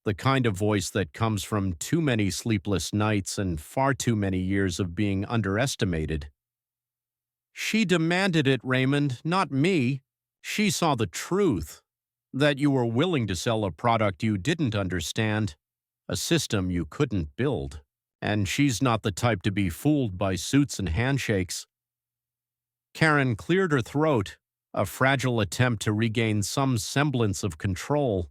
the kind of voice that comes from too many sleepless nights and far too many years of being underestimated. "She demanded it, Raymond, not me. She saw the truth, that you were willing to sell a product you didn't understand, a system you couldn't build. And she's not the type to be fooled by suits and handshakes." Karen cleared her throat, a fragile attempt to regain some semblance of control.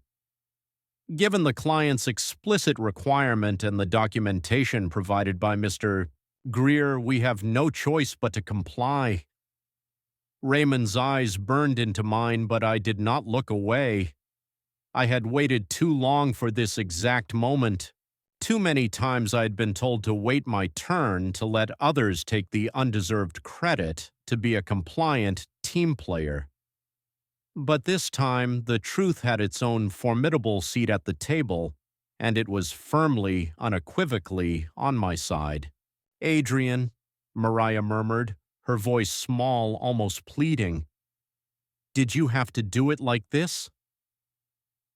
"Given the client's explicit requirement and the documentation provided by Mr. Greer, we have no choice but to comply." Raymond's eyes burned into mine, but I did not look away. I had waited too long for this exact moment. Too many times I had been told to wait my turn, to let others take the undeserved credit, to be a compliant team player. But this time, the truth had its own formidable seat at the table, and it was firmly, unequivocally on my side. "Adrian," Mariah murmured, her voice small, almost pleading, "did you have to do it like this?"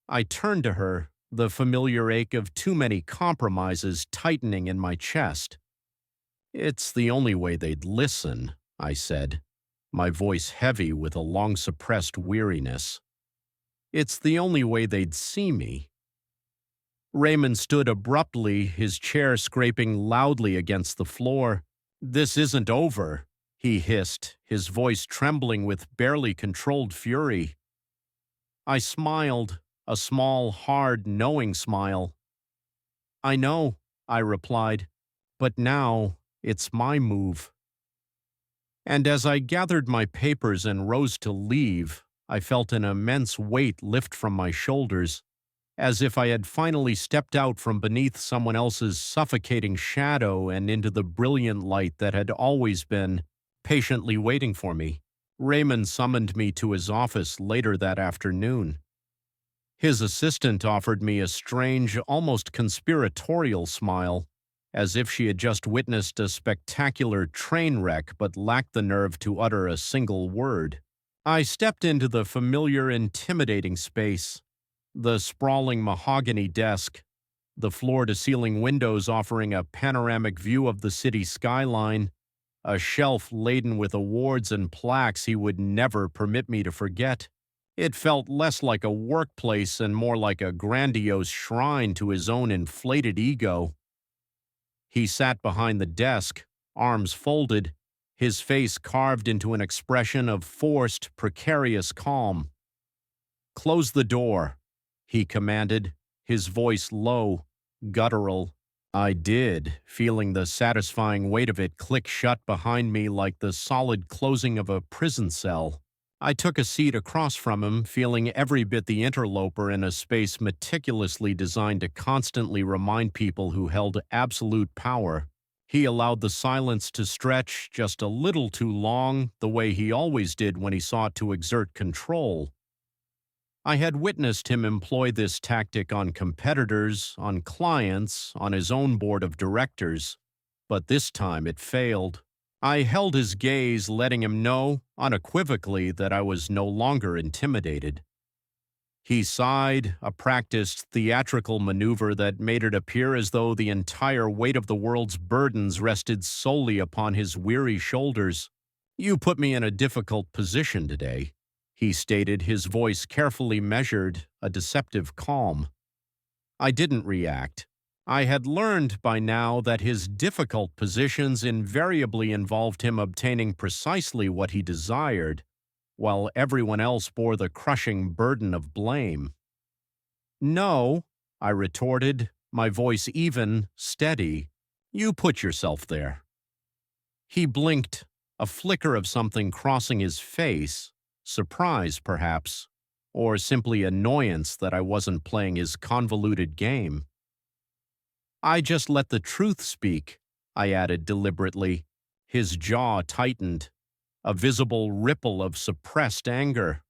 I turned to her, the familiar ache of too many compromises tightening in my chest. "It's the only way they'd listen," I said, my voice heavy with a long-suppressed weariness. "It's the only way they'd see me." Raymond stood abruptly, his chair scraping loudly against the floor. "This isn't over," he hissed, his voice trembling with barely controlled fury. I smiled, a small, hard, knowing smile. "I know," I replied, "but now it's my move." And as I gathered my papers and rose to leave, I felt an immense weight lift from my shoulders, as if I had finally stepped out from beneath someone else's suffocating shadow and into the brilliant light that had always been patiently waiting for me. Raymond summoned me to his office later that afternoon. His assistant offered me a strange, almost conspiratorial smile, as if she had just witnessed a spectacular train wreck but lacked the nerve to utter a single word. I stepped into the familiar, intimidating space, the sprawling mahogany desk, the floor-to-ceiling windows offering a panoramic view of the city skyline, a shelf laden with awards and plaques he would never permit me to forget. It felt less like a workplace and more like a grandiose shrine to his own inflated ego. He sat behind the desk, arms folded, his face carved into an expression of forced, precarious calm. "Close the door," he commanded, his voice low, guttural. I did, feeling the satisfying weight of it click shut behind me like the solid closing of a prison cell. I took a seat across from him, feeling every bit the interloper in a space meticulously designed to constantly remind people who held absolute power. He allowed the silence to stretch just a little too long, the way he always did when he sought to exert control. I had witnessed him employ this tactic on competitors, on clients, on his own board of directors, but this time it failed. I held his gaze, letting him know, unequivocally, that I was no longer intimidated. He sighed, a practiced theatrical maneuver that made it appear as though the entire weight of the world's burdens rested solely upon his weary shoulders. "You put me in a difficult position today," he stated, his voice carefully measured, a deceptive calm. I didn't react. I had learned by now that his difficult positions invariably involved him obtaining precisely what he desired, while everyone else bore the crushing burden of blame. "No," I retorted, my voice even, steady. "You put yourself there." He blinked, a flicker of something crossing his face, surprise perhaps, or simply annoyance that I wasn't playing his convoluted game. "I just let the truth speak," I added deliberately. His jaw tightened, a visible ripple of suppressed anger.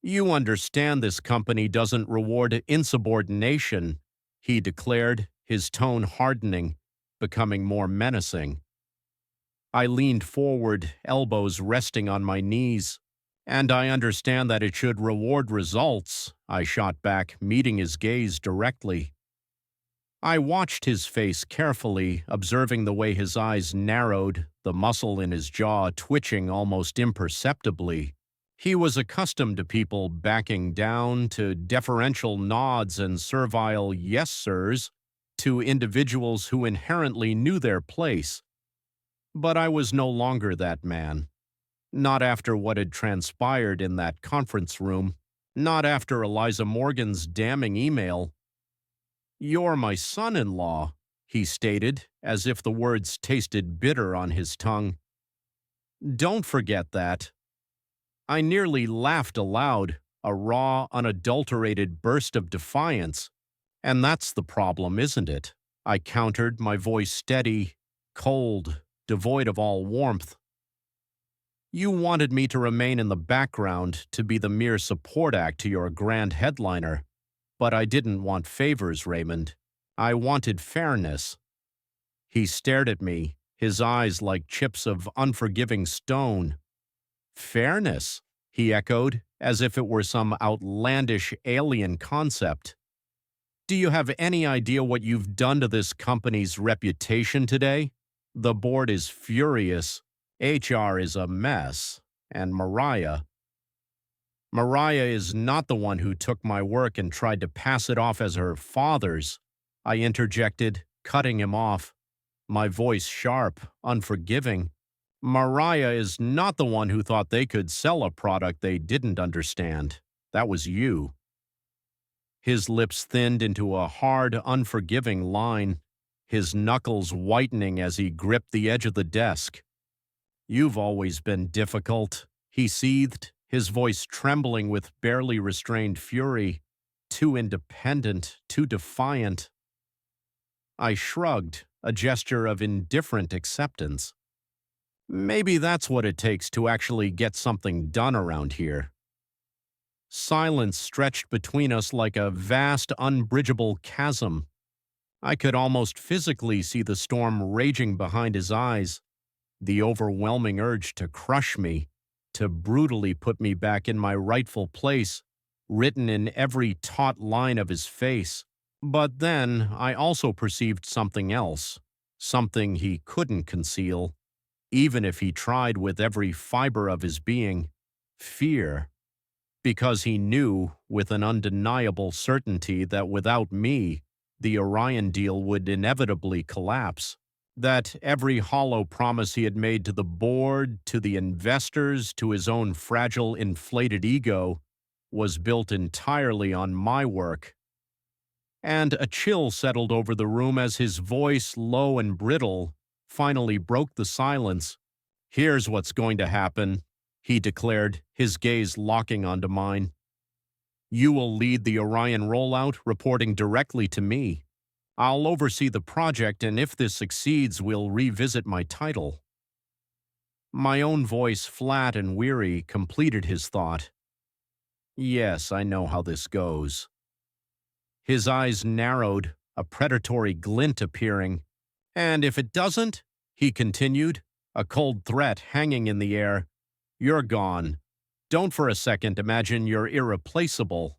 "You understand this company doesn't reward insubordination," he declared, his tone hardening, becoming more menacing. I leaned forward, elbows resting on my knees. "And I understand that it should reward results," I shot back, meeting his gaze directly. I watched his face carefully, observing the way his eyes narrowed, the muscle in his jaw twitching almost imperceptibly. He was accustomed to people backing down, to deferential nods and servile "yes, sirs," to individuals who inherently knew their place. But I was no longer that man. Not after what had transpired in that conference room. Not after Eliza Morgan's damning email. "You're my son-in-law," he stated, as if the words tasted bitter on his tongue. Don't forget that. I nearly laughed aloud, a raw, unadulterated burst of defiance. And that's the problem, isn't it? I countered, my voice steady, cold, devoid of all warmth. You wanted me to remain in the background, to be the mere support act to your grand headliner. But I didn't want favors, Raymond. I wanted fairness. He stared at me, his eyes like chips of unforgiving stone. Fairness, he echoed, as if it were some outlandish alien concept. Do you have any idea what you've done to this company's reputation today? The board is furious. HR is a mess. And Mariah is not the one who took my work and tried to pass it off as her father's. I interjected, cutting him off, my voice sharp, unforgiving. Mariah is not the one who thought they could sell a product they didn't understand. That was you. His lips thinned into a hard, unforgiving line, his knuckles whitening as he gripped the edge of the desk. You've always been difficult, he seethed, his voice trembling with barely restrained fury. Too independent, too defiant. I shrugged, a gesture of indifferent acceptance. Maybe that's what it takes to actually get something done around here. Silence stretched between us like a vast, unbridgeable chasm. I could almost physically see the storm raging behind his eyes, the overwhelming urge to crush me, to brutally put me back in my rightful place, written in every taut line of his face. But then I also perceived something else, something he couldn't conceal, even if he tried with every fiber of his being: fear. Because he knew, with an undeniable certainty, that without me, the Orion deal would inevitably collapse. That every hollow promise he had made to the board, to the investors, to his own fragile, inflated ego, was built entirely on my work. And a chill settled over the room as his voice, low and brittle, finally broke the silence. Here's what's going to happen, he declared, his gaze locking onto mine. You will lead the Orion rollout, reporting directly to me. I'll oversee the project, and if this succeeds, we'll revisit my title. My own voice, flat and weary, completed his thought. Yes, I know how this goes. His eyes narrowed, a predatory glint appearing. And if it doesn't, he continued, a cold threat hanging in the air, you're gone. Don't for a second imagine you're irreplaceable.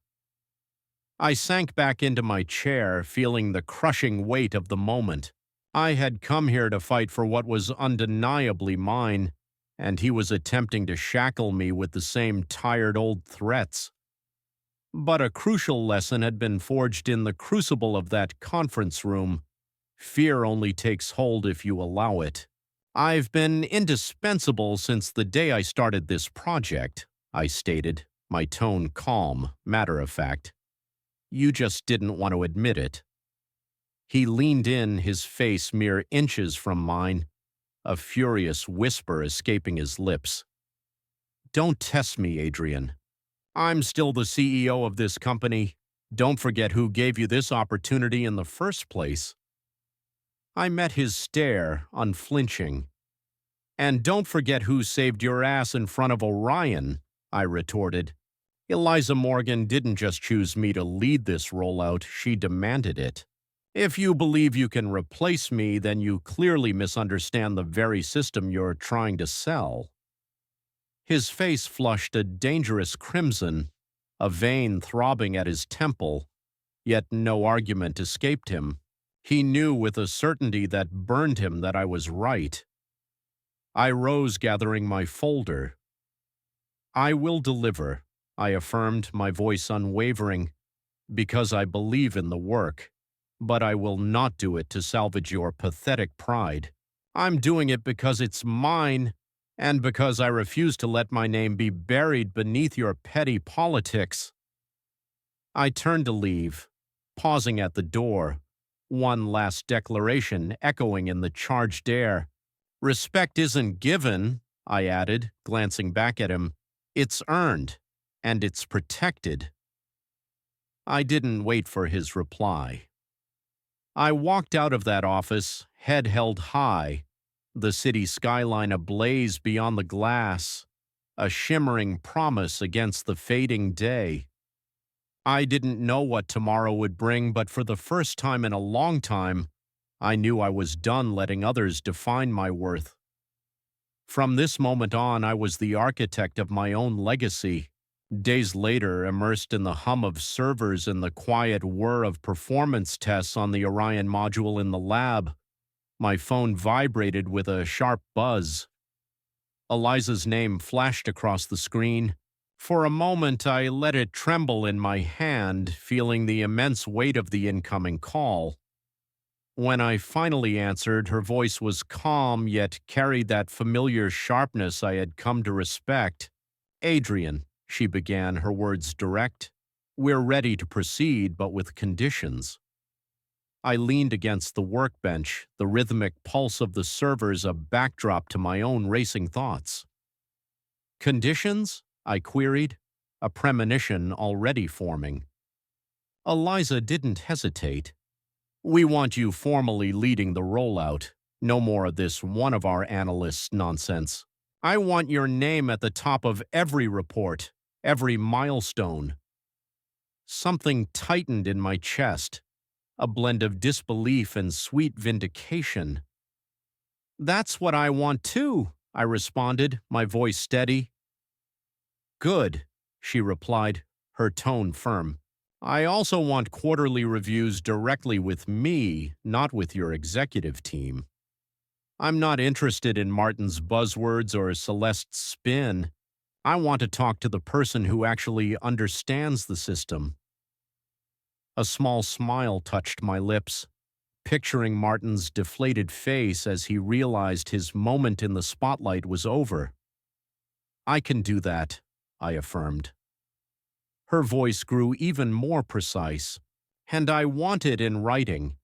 I sank back into my chair, feeling the crushing weight of the moment. I had come here to fight for what was undeniably mine, and he was attempting to shackle me with the same tired old threats. But a crucial lesson had been forged in the crucible of that conference room. Fear only takes hold if you allow it. I've been indispensable since the day I started this project, I stated, my tone calm, matter-of-fact. You just didn't want to admit it. He leaned in, his face mere inches from mine, a furious whisper escaping his lips. Don't test me, Adrian. I'm still the CEO of this company. Don't forget who gave you this opportunity in the first place. I met his stare, unflinching. And don't forget who saved your ass in front of Orion, I retorted. Eliza Morgan didn't just choose me to lead this rollout, she demanded it. If you believe you can replace me, then you clearly misunderstand the very system you're trying to sell. His face flushed a dangerous crimson, a vein throbbing at his temple, yet no argument escaped him. He knew with a certainty that burned him that I was right. I rose, gathering my folder. I will deliver, I affirmed, my voice unwavering, because I believe in the work. But I will not do it to salvage your pathetic pride. I'm doing it because it's mine, and because I refuse to let my name be buried beneath your petty politics. I turned to leave, pausing at the door, one last declaration echoing in the charged air. Respect isn't given, I added, glancing back at him. It's earned, and it's protected. I didn't wait for his reply. I walked out of that office, head held high, the city skyline ablaze beyond the glass, a shimmering promise against the fading day. I didn't know what tomorrow would bring, but for the first time in a long time, I knew I was done letting others define my worth. From this moment on, I was the architect of my own legacy. Days later, immersed in the hum of servers and the quiet whir of performance tests on the Orion module in the lab, my phone vibrated with a sharp buzz. Eliza's name flashed across the screen. For a moment, I let it tremble in my hand, feeling the immense weight of the incoming call. When I finally answered, her voice was calm yet carried that familiar sharpness I had come to respect. "Adrian," she began, her words direct, "we're ready to proceed, but with conditions." I leaned against the workbench, the rhythmic pulse of the servers a backdrop to my own racing thoughts. "Conditions?" I queried, a premonition already forming. Eliza didn't hesitate. "We want you formally leading the rollout. No more of this one of our analysts nonsense. I want your name at the top of every report, every milestone." Something tightened in my chest, a blend of disbelief and sweet vindication. "That's what I want too," I responded, my voice steady. "Good," she replied, her tone firm. "I also want quarterly reviews directly with me, not with your executive team. I'm not interested in Martin's buzzwords or Celeste's spin. I want to talk to the person who actually understands the system." A small smile touched my lips, picturing Martin's deflated face as he realized his moment in the spotlight was over. "I can do that," I affirmed. Her voice grew even more precise, "and I want it in writing.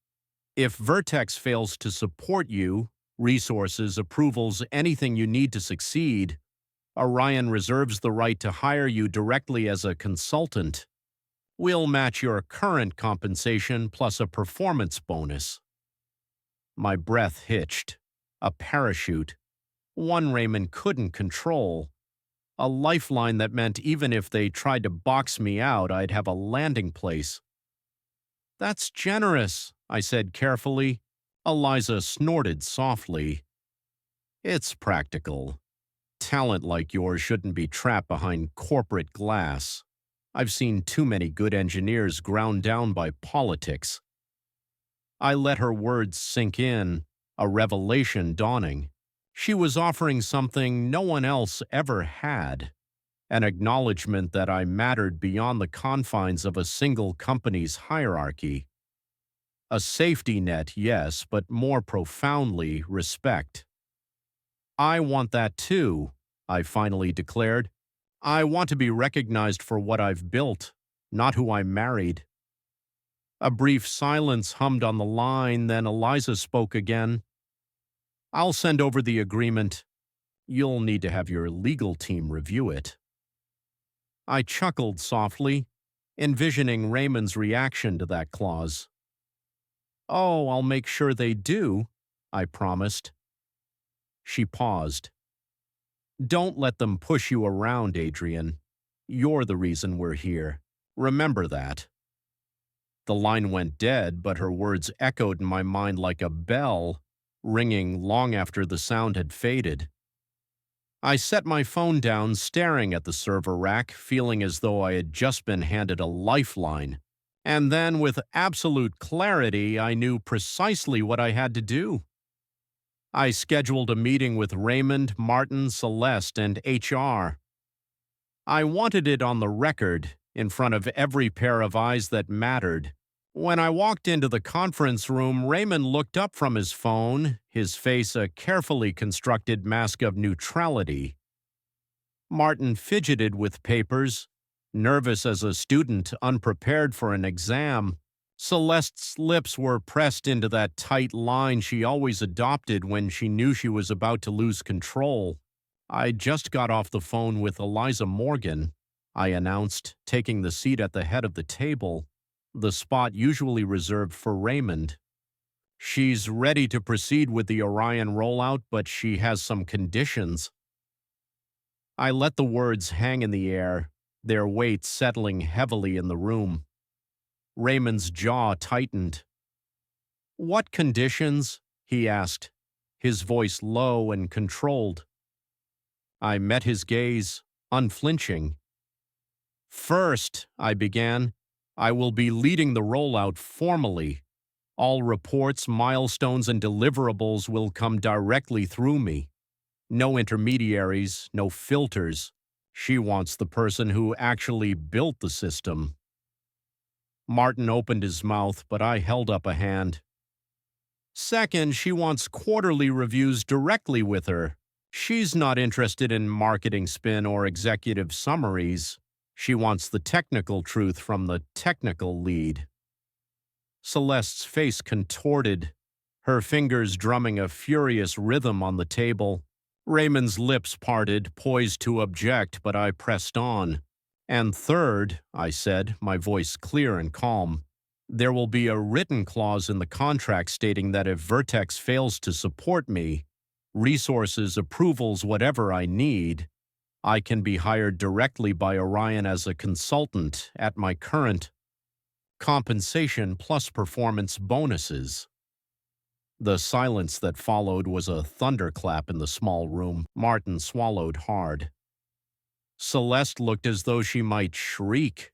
If Vertex fails to support you, resources, approvals, anything you need to succeed, Orion reserves the right to hire you directly as a consultant. We'll match your current compensation plus a performance bonus." My breath hitched. A parachute. One Raymond couldn't control. A lifeline that meant even if they tried to box me out, I'd have a landing place. "That's generous," I said carefully. Eliza snorted softly. "It's practical. Talent like yours shouldn't be trapped behind corporate glass. I've seen too many good engineers ground down by politics." I let her words sink in, a revelation dawning. She was offering something no one else ever had, an acknowledgement that I mattered beyond the confines of a single company's hierarchy. A safety net, yes, but more profoundly, respect. "I want that too," I finally declared. "I want to be recognized for what I've built, not who I married." A brief silence hummed on the line, then Eliza spoke again. "I'll send over the agreement. You'll need to have your legal team review it." I chuckled softly, envisioning Raymond's reaction to that clause. "Oh, I'll make sure they do," I promised. She paused. "Don't let them push you around, Adrian. You're the reason we're here. Remember that." The line went dead, but her words echoed in my mind like a bell, ringing long after the sound had faded. I set my phone down, staring at the server rack, feeling as though I had just been handed a lifeline. And then, with absolute clarity, I knew precisely what I had to do. I scheduled a meeting with Raymond, Martin, Celeste, and HR. I wanted it on the record, in front of every pair of eyes that mattered. When I walked into the conference room, Raymond looked up from his phone, his face a carefully constructed mask of neutrality. Martin fidgeted with papers, nervous as a student unprepared for an exam. Celeste's lips were pressed into that tight line she always adopted when she knew she was about to lose control. I just got off the phone with Eliza Morgan, I announced, taking the seat at the head of the table, the spot usually reserved for Raymond. She's ready to proceed with the Orion rollout, but she has some conditions. I let the words hang in the air, their weight settling heavily in the room. Raymond's jaw tightened. "What conditions?" he asked, his voice low and controlled. I met his gaze, unflinching. "First," I began, "I will be leading the rollout formally. All reports, milestones, and deliverables will come directly through me. No intermediaries, no filters. She wants the person who actually built the system." Martin opened his mouth, but I held up a hand. "Second, she wants quarterly reviews directly with her. She's not interested in marketing spin or executive summaries. She wants the technical truth from the technical lead." Celeste's face contorted, her fingers drumming a furious rhythm on the table. Raymond's lips parted, poised to object, but I pressed on. "And third," I said, my voice clear and calm, "there will be a written clause in the contract stating that if Vertex fails to support me, resources, approvals, whatever I need, I can be hired directly by Orion as a consultant at my current compensation plus performance bonuses." The silence that followed was a thunderclap in the small room. Martin swallowed hard. Celeste looked as though she might shriek.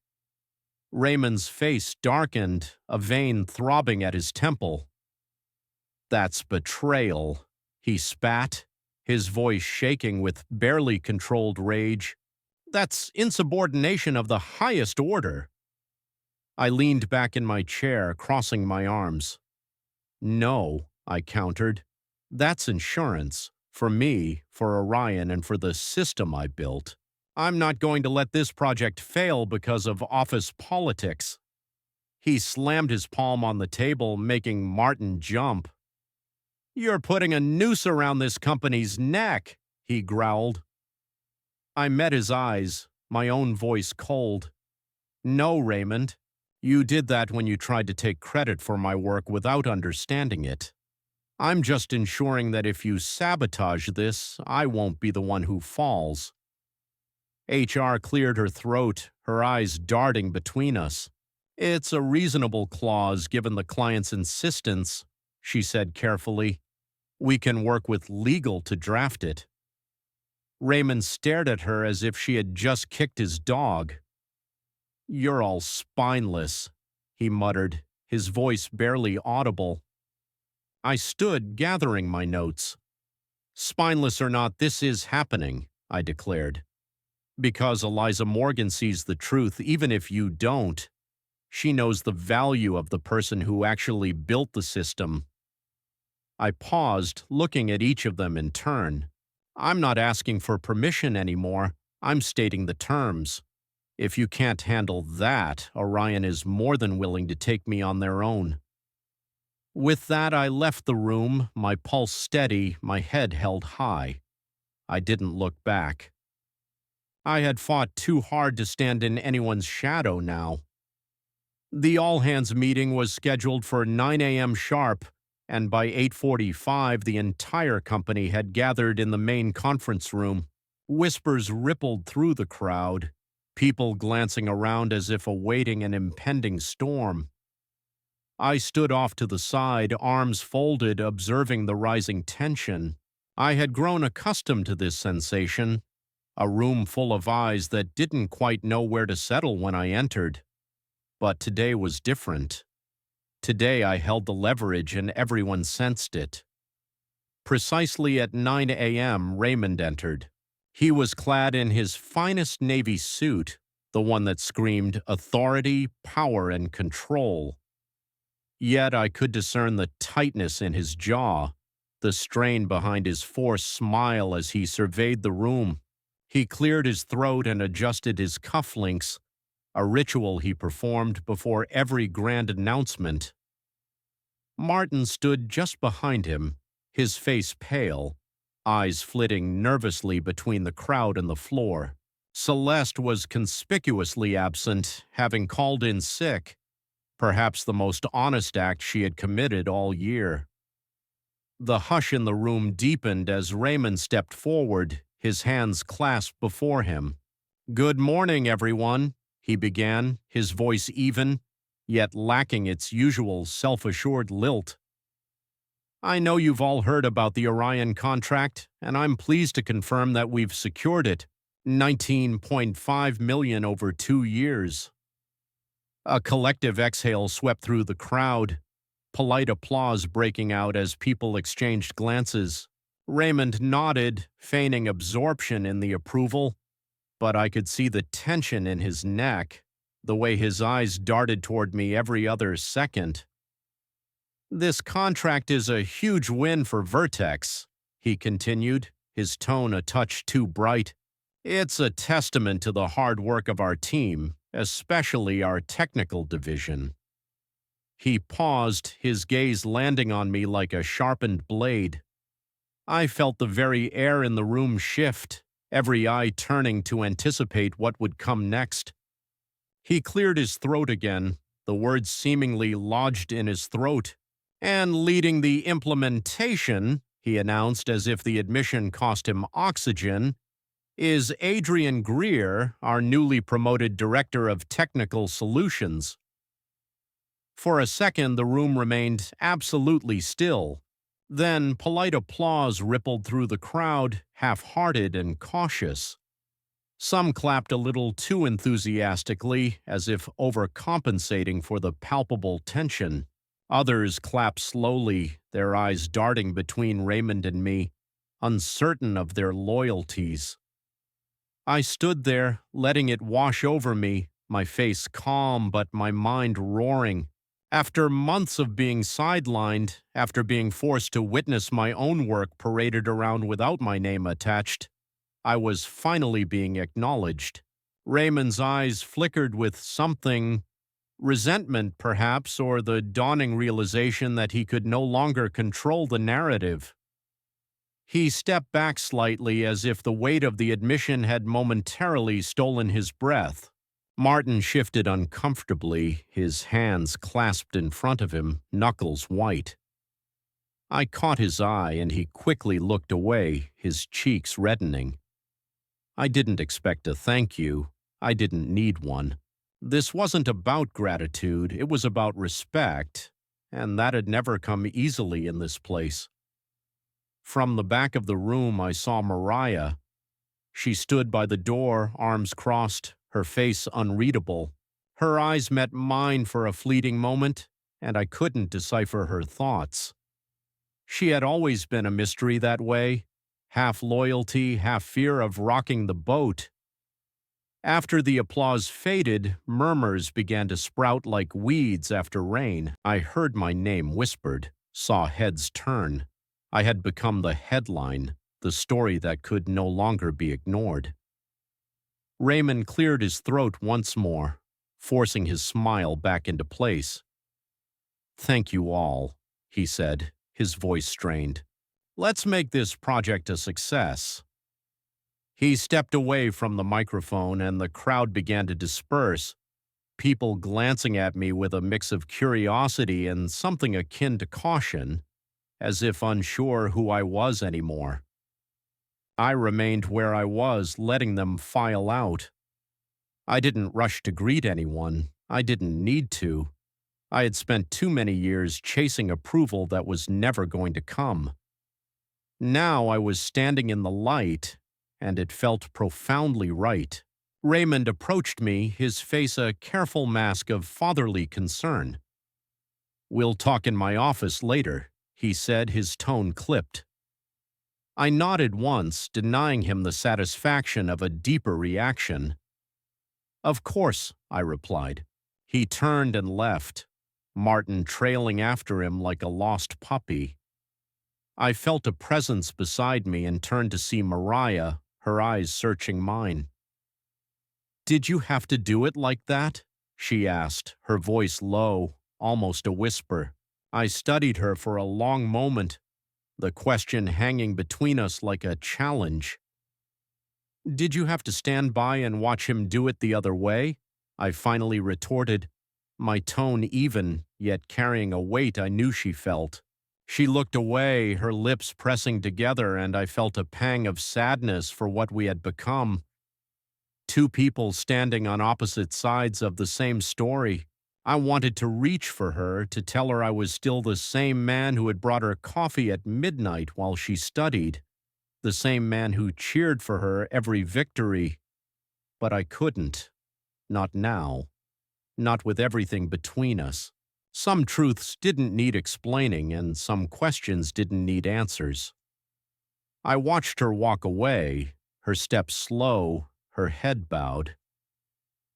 Raymond's face darkened, a vein throbbing at his temple. "That's betrayal," he spat, his voice shaking with barely controlled rage. "That's insubordination of the highest order." I leaned back in my chair, crossing my arms. "No," I countered. "That's insurance. For me, for Orion, and for the system I built. I'm not going to let this project fail because of office politics." He slammed his palm on the table, making Martin jump. "You're putting a noose around this company's neck," he growled. I met his eyes, my own voice cold. "No, Raymond. You did that when you tried to take credit for my work without understanding it. I'm just ensuring that if you sabotage this, I won't be the one who falls." HR cleared her throat, her eyes darting between us. "It's a reasonable clause given the client's insistence," she said carefully. "We can work with legal to draft it." Raymond stared at her as if she had just kicked his dog. "You're all spineless," he muttered, his voice barely audible. I stood, gathering my notes. "Spineless or not, this is happening," I declared. "Because Eliza Morgan sees the truth, even if you don't. She knows the value of the person who actually built the system." I paused, looking at each of them in turn. "I'm not asking for permission anymore. I'm stating the terms. If you can't handle that, Orion is more than willing to take me on their own." With that, I left the room, my pulse steady, my head held high. I didn't look back. I had fought too hard to stand in anyone's shadow now. The all-hands meeting was scheduled for 9 a.m. sharp, and by 8:45 the entire company had gathered in the main conference room. Whispers rippled through the crowd, people glancing around as if awaiting an impending storm. I stood off to the side, arms folded, observing the rising tension. I had grown accustomed to this sensation, a room full of eyes that didn't quite know where to settle when I entered. But today was different. Today I held the leverage and everyone sensed it. Precisely at 9 a.m., Raymond entered. He was clad in his finest navy suit, the one that screamed authority, power, and control. Yet I could discern the tightness in his jaw, the strain behind his forced smile as he surveyed the room. He cleared his throat and adjusted his cufflinks, a ritual he performed before every grand announcement. Martin stood just behind him, his face pale, eyes flitting nervously between the crowd and the floor. Celeste was conspicuously absent, having called in sick, perhaps the most honest act she had committed all year. The hush in the room deepened as Raymond stepped forward, his hands clasped before him. "Good morning, everyone," he began, his voice even, yet lacking its usual self-assured lilt. "I know you've all heard about the Orion contract, and I'm pleased to confirm that we've secured it. 19.5 million over 2 years." A collective exhale swept through the crowd, polite applause breaking out as people exchanged glances. Raymond nodded, feigning absorption in the approval, but I could see the tension in his neck, the way his eyes darted toward me every other second. "This contract is a huge win for Vertex," he continued, his tone a touch too bright. "It's a testament to the hard work of our team, especially our technical division." He paused, his gaze landing on me like a sharpened blade. I felt the very air in the room shift, every eye turning to anticipate what would come next. He cleared his throat again, the words seemingly lodged in his throat. "And leading the implementation," he announced as if the admission cost him oxygen, "is Adrian Greer, our newly promoted Director of Technical Solutions." For a second, the room remained absolutely still. Then polite applause rippled through the crowd, half-hearted and cautious. Some clapped a little too enthusiastically, as if overcompensating for the palpable tension. Others clapped slowly, their eyes darting between Raymond and me, uncertain of their loyalties. I stood there, letting it wash over me, my face calm but my mind roaring. After months of being sidelined, after being forced to witness my own work paraded around without my name attached, I was finally being acknowledged. Raymond's eyes flickered with something, resentment perhaps, or the dawning realization that he could no longer control the narrative. He stepped back slightly as if the weight of the admission had momentarily stolen his breath. Martin shifted uncomfortably, his hands clasped in front of him, knuckles white. I caught his eye, and he quickly looked away, his cheeks reddening. "I didn't expect a thank you. I didn't need one. This wasn't about gratitude, it was about respect, and that had never come easily in this place." From the back of the room, I saw Mariah. She stood by the door, arms crossed, her face unreadable. Her eyes met mine for a fleeting moment, and I couldn't decipher her thoughts. She had always been a mystery that way, half loyalty, half fear of rocking the boat. After the applause faded, murmurs began to sprout like weeds after rain. I heard my name whispered, saw heads turn. I had become the headline, the story that could no longer be ignored. Raymond cleared his throat once more, forcing his smile back into place. "Thank you all," he said, his voice strained. "Let's make this project a success." He stepped away from the microphone and the crowd began to disperse, people glancing at me with a mix of curiosity and something akin to caution, as if unsure who I was anymore. I remained where I was, letting them file out. I didn't rush to greet anyone. I didn't need to. I had spent too many years chasing approval that was never going to come. Now I was standing in the light, and it felt profoundly right. Raymond approached me, his face a careful mask of fatherly concern. "We'll talk in my office later," he said, his tone clipped. I nodded once, denying him the satisfaction of a deeper reaction. "Of course," I replied. He turned and left, Martin trailing after him like a lost puppy. I felt a presence beside me and turned to see Mariah, her eyes searching mine. "Did you have to do it like that?" she asked, her voice low, almost a whisper. I studied her for a long moment, the question hanging between us like a challenge. "Did you have to stand by and watch him do it the other way?" I finally retorted, my tone even, yet carrying a weight I knew she felt. She looked away, her lips pressing together, and I felt a pang of sadness for what we had become. Two people standing on opposite sides of the same story. I wanted to reach for her, to tell her I was still the same man who had brought her coffee at midnight while she studied, the same man who cheered for her every victory. But I couldn't. Not now. Not with everything between us. Some truths didn't need explaining, and some questions didn't need answers. I watched her walk away, her steps slow, her head bowed.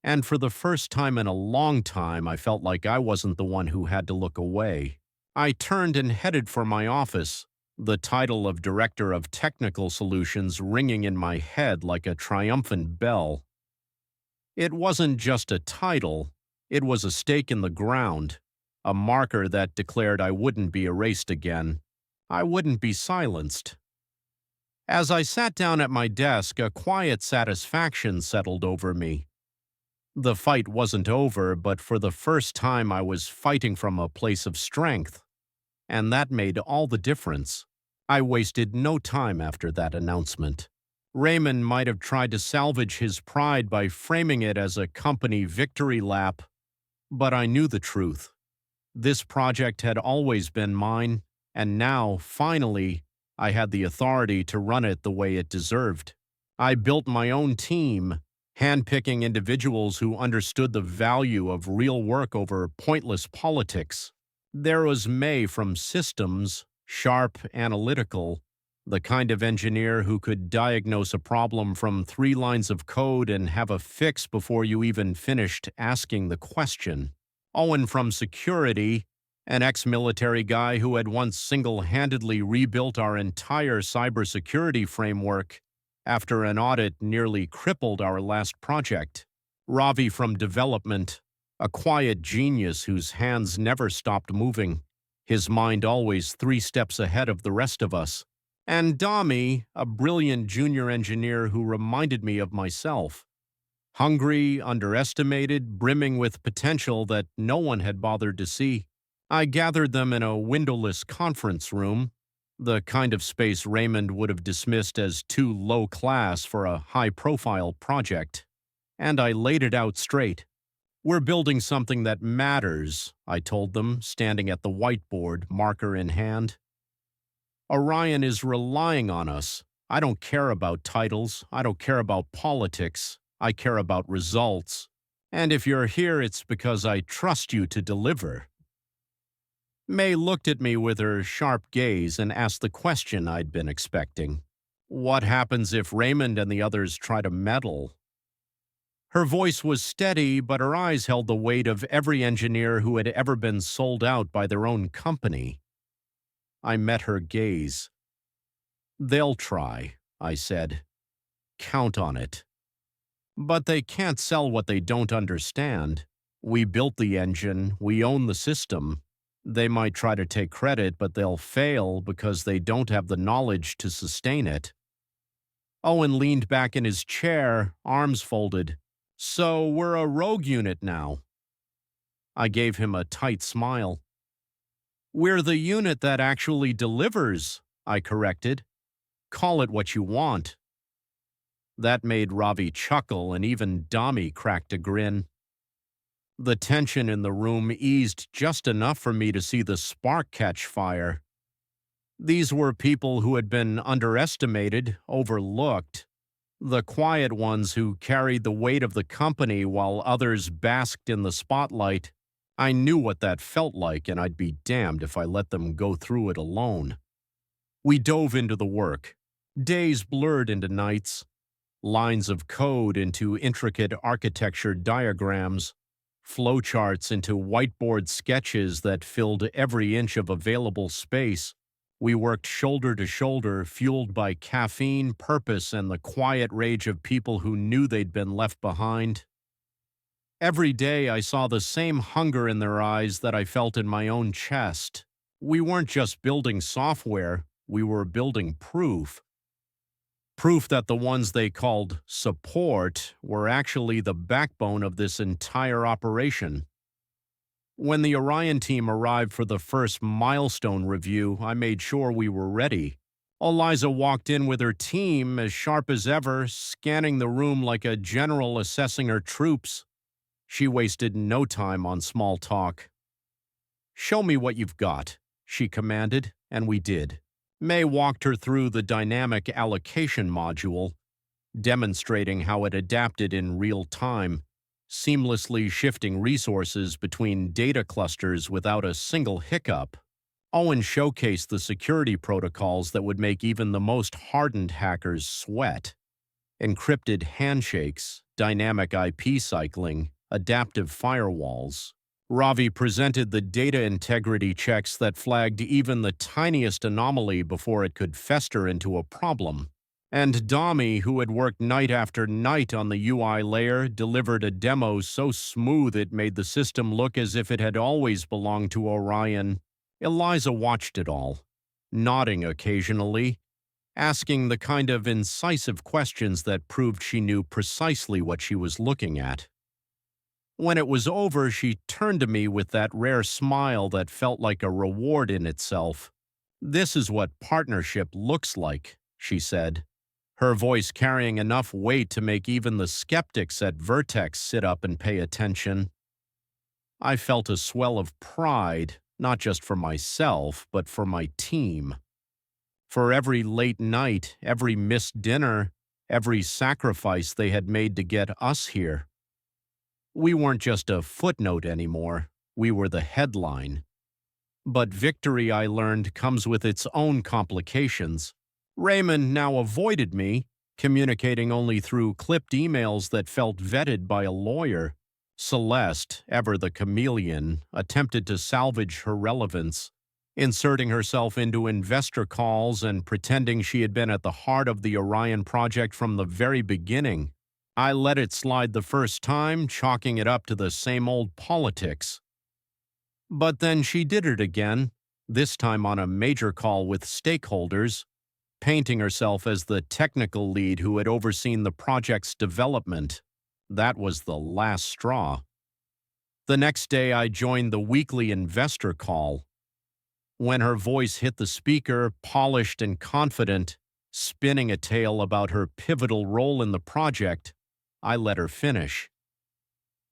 And for the first time in a long time, I felt like I wasn't the one who had to look away. I turned and headed for my office, the title of Director of Technical Solutions ringing in my head like a triumphant bell. It wasn't just a title, it was a stake in the ground, a marker that declared I wouldn't be erased again. I wouldn't be silenced. As I sat down at my desk, a quiet satisfaction settled over me. The fight wasn't over, but for the first time I was fighting from a place of strength, and that made all the difference. I wasted no time after that announcement. Raymond might have tried to salvage his pride by framing it as a company victory lap, but I knew the truth. This project had always been mine, and now, finally, I had the authority to run it the way it deserved. I built my own team, handpicking individuals who understood the value of real work over pointless politics. There was May from systems, sharp, analytical, the kind of engineer who could diagnose a problem from 3 lines of code and have a fix before you even finished asking the question. Owen from security, an ex-military guy who had once single-handedly rebuilt our entire cybersecurity framework after an audit nearly crippled our last project. Ravi from development, a quiet genius whose hands never stopped moving, his mind always 3 steps ahead of the rest of us. And Dami, a brilliant junior engineer who reminded me of myself. Hungry, underestimated, brimming with potential that no one had bothered to see. I gathered them in a windowless conference room, the kind of space Raymond would have dismissed as too low class for a high-profile project. And I laid it out straight. "We're building something that matters," I told them, standing at the whiteboard, marker in hand. "Orion is relying on us. I don't care about titles. I don't care about politics. I care about results. And if you're here, it's because I trust you to deliver." May looked at me with her sharp gaze and asked the question I'd been expecting. "What happens if Raymond and the others try to meddle?" Her voice was steady, but her eyes held the weight of every engineer who had ever been sold out by their own company. I met her gaze. "They'll try," I said. "Count on it. But they can't sell what they don't understand. We built the engine, we own the system. They might try to take credit, but they'll fail because they don't have the knowledge to sustain it." Owen leaned back in his chair, arms folded. "So we're a rogue unit now." I gave him a tight smile. "We're the unit that actually delivers," I corrected. "Call it what you want." That made Ravi chuckle, and even Dami cracked a grin. The tension in the room eased just enough for me to see the spark catch fire. These were people who had been underestimated, overlooked. The quiet ones who carried the weight of the company while others basked in the spotlight. I knew what that felt like, and I'd be damned if I let them go through it alone. We dove into the work. Days blurred into nights. Lines of code into intricate architecture diagrams. Flowcharts into whiteboard sketches that filled every inch of available space. We worked shoulder to shoulder, fueled by caffeine, purpose, and the quiet rage of people who knew they'd been left behind. Every day I saw the same hunger in their eyes that I felt in my own chest. We weren't just building software, We were building proof. Proof that the ones they called support were actually the backbone of this entire operation. When the Orion team arrived for the first milestone review, I made sure we were ready. Eliza walked in with her team, as sharp as ever, scanning the room like a general assessing her troops. She wasted no time on small talk. "Show me what you've got," she commanded, and we did. May walked her through the dynamic allocation module, demonstrating how it adapted in real time, seamlessly shifting resources between data clusters without a single hiccup. Owen showcased the security protocols that would make even the most hardened hackers sweat. Encrypted handshakes, dynamic IP cycling, adaptive firewalls. Ravi presented the data integrity checks that flagged even the tiniest anomaly before it could fester into a problem. And Dami, who had worked night after night on the UI layer, delivered a demo so smooth it made the system look as if it had always belonged to Orion. Eliza watched it all, nodding occasionally, asking the kind of incisive questions that proved she knew precisely what she was looking at. When it was over, she turned to me with that rare smile that felt like a reward in itself. "This is what partnership looks like," she said, her voice carrying enough weight to make even the skeptics at Vertex sit up and pay attention. I felt a swell of pride, not just for myself, but for my team. For every late night, every missed dinner, every sacrifice they had made to get us here. We weren't just a footnote anymore, we were the headline. But victory, I learned, comes with its own complications. Raymond now avoided me, communicating only through clipped emails that felt vetted by a lawyer. Celeste, ever the chameleon, attempted to salvage her relevance, inserting herself into investor calls and pretending she had been at the heart of the Orion project from the very beginning. I let it slide the first time, chalking it up to the same old politics. But then she did it again, this time on a major call with stakeholders, painting herself as the technical lead who had overseen the project's development. That was the last straw. The next day, I joined the weekly investor call. When her voice hit the speaker, polished and confident, spinning a tale about her pivotal role in the project, I let her finish.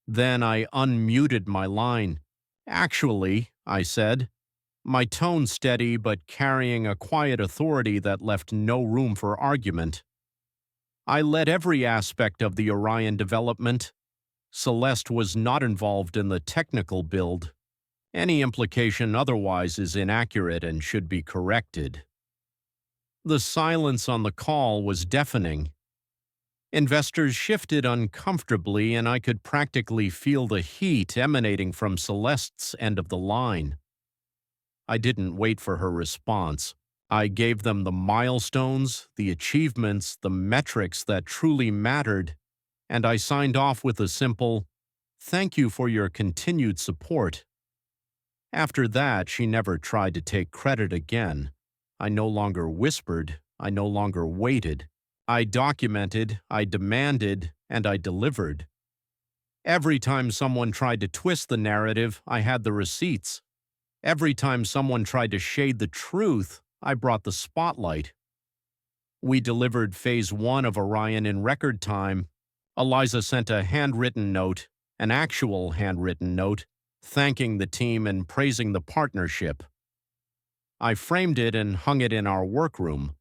Then I unmuted my line. "Actually," I said, my tone steady but carrying a quiet authority that left no room for argument. "I led every aspect of the Orion development. Celeste was not involved in the technical build. Any implication otherwise is inaccurate and should be corrected." The silence on the call was deafening. Investors shifted uncomfortably, and I could practically feel the heat emanating from Celeste's end of the line. I didn't wait for her response. I gave them the milestones, the achievements, the metrics that truly mattered, and I signed off with a simple, "Thank you for your continued support." After that, she never tried to take credit again. I no longer whispered, I no longer waited. I documented, I demanded, and I delivered. Every time someone tried to twist the narrative, I had the receipts. Every time someone tried to shade the truth, I brought the spotlight. We delivered Phase 1 of Orion in record time. Eliza sent a handwritten note, an actual handwritten note, thanking the team and praising the partnership. I framed it and hung it in our workroom.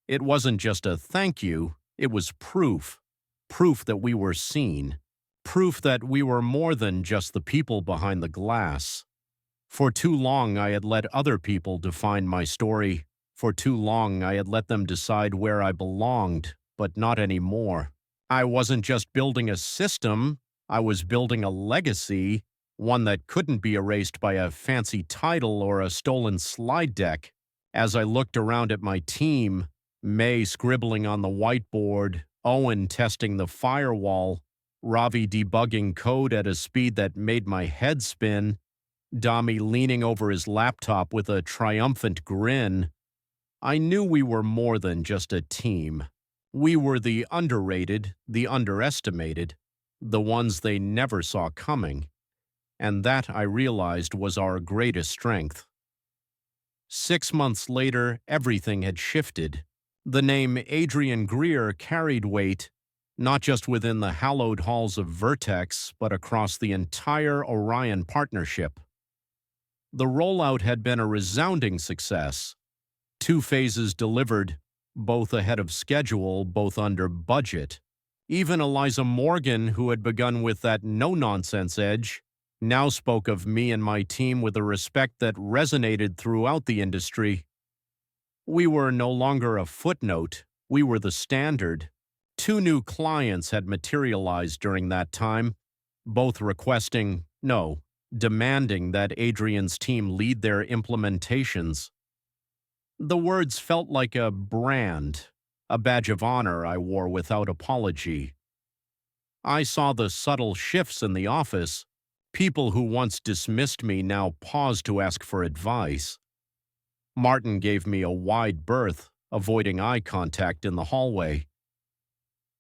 It wasn't just a thank you, it was proof. Proof that we were seen. Proof that we were more than just the people behind the glass. For too long, I had let other people define my story. For too long, I had let them decide where I belonged, but not anymore. I wasn't just building a system, I was building a legacy, one that couldn't be erased by a fancy title or a stolen slide deck. As I looked around at my team, May scribbling on the whiteboard, Owen testing the firewall, Ravi debugging code at a speed that made my head spin, Dami leaning over his laptop with a triumphant grin, I knew we were more than just a team. We were the underrated, the underestimated, the ones they never saw coming, and that I realized was our greatest strength. 6 months later, everything had shifted. The name Adrian Greer carried weight, not just within the hallowed halls of Vertex, but across the entire Orion partnership. The rollout had been a resounding success. 2 phases delivered, both ahead of schedule, both under budget. Even Eliza Morgan, who had begun with that no-nonsense edge, now spoke of me and my team with a respect that resonated throughout the industry. We were no longer a footnote, we were the standard. 2 new clients had materialized during that time, both requesting, no, demanding that Adrian's team lead their implementations. The words felt like a brand, a badge of honor I wore without apology. I saw the subtle shifts in the office. People who once dismissed me now paused to ask for advice. Martin gave me a wide berth, avoiding eye contact in the hallway.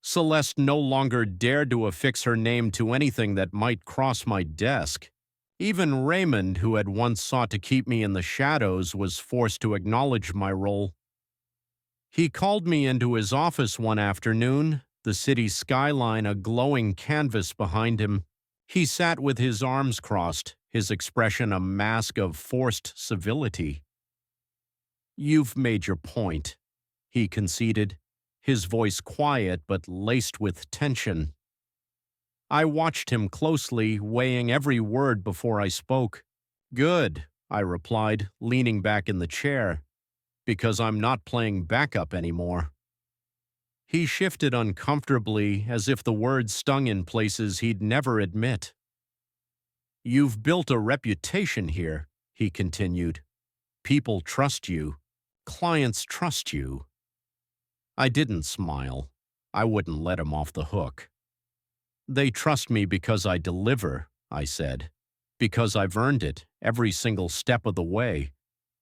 Celeste no longer dared to affix her name to anything that might cross my desk. Even Raymond, who had once sought to keep me in the shadows, was forced to acknowledge my role. He called me into his office one afternoon, the city skyline a glowing canvas behind him. He sat with his arms crossed, his expression a mask of forced civility. "You've made your point," he conceded, his voice quiet but laced with tension. I watched him closely, weighing every word before I spoke. "Good," I replied, leaning back in the chair, "because I'm not playing backup anymore." He shifted uncomfortably, as if the words stung in places he'd never admit. "You've built a reputation here," he continued. "People trust you. Clients trust you." I didn't smile. I wouldn't let him off the hook. "They trust me because I deliver," I said. "Because I've earned it, every single step of the way.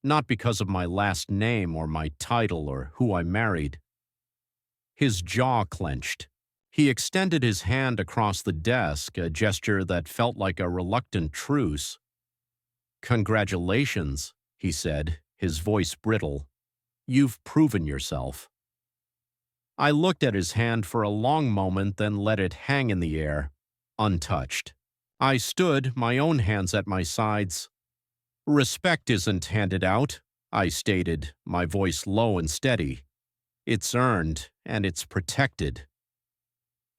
Not because of my last name or my title or who I married." His jaw clenched. He extended his hand across the desk, a gesture that felt like a reluctant truce. "Congratulations," he said, his voice brittle. "You've proven yourself." I looked at his hand for a long moment, then let it hang in the air, untouched. I stood, my own hands at my sides. "Respect isn't handed out," I stated, my voice low and steady. "It's earned, and it's protected."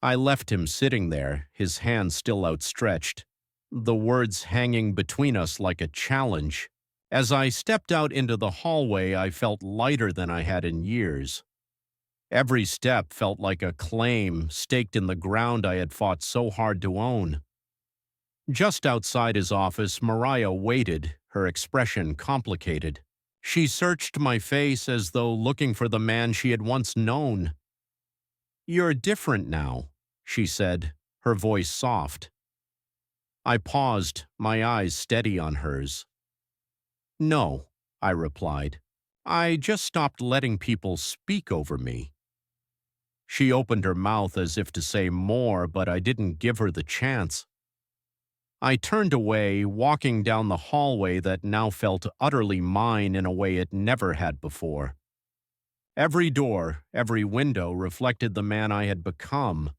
I left him sitting there, his hand still outstretched, the words hanging between us like a challenge. As I stepped out into the hallway, I felt lighter than I had in years. Every step felt like a claim staked in the ground I had fought so hard to own. Just outside his office, Mariah waited, her expression complicated. She searched my face as though looking for the man she had once known. "You're different now," she said, her voice soft. I paused, my eyes steady on hers. "No," I replied. "I just stopped letting people speak over me." She opened her mouth as if to say more, but I didn't give her the chance. I turned away, walking down the hallway that now felt utterly mine in a way it never had before. Every door, every window reflected the man I had become,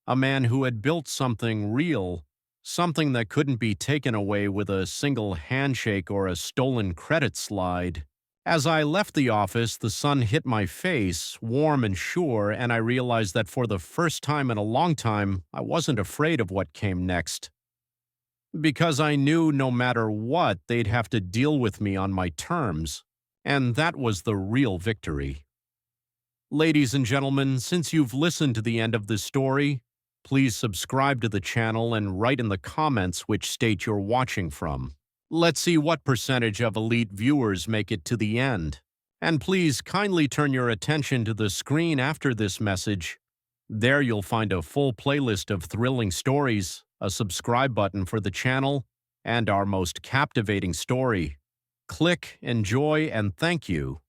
a man who had built something real, something that couldn't be taken away with a single handshake or a stolen credit slide. As I left the office, the sun hit my face, warm and sure, and I realized that for the first time in a long time, I wasn't afraid of what came next. Because I knew no matter what, they'd have to deal with me on my terms, and that was the real victory. Ladies and gentlemen, since you've listened to the end of this story, please subscribe to the channel and write in the comments which state you're watching from. Let's see what percentage of elite viewers make it to the end. And please kindly turn your attention to the screen after this message. There you'll find a full playlist of thrilling stories, a subscribe button for the channel, and our most captivating story. Click, enjoy, and thank you.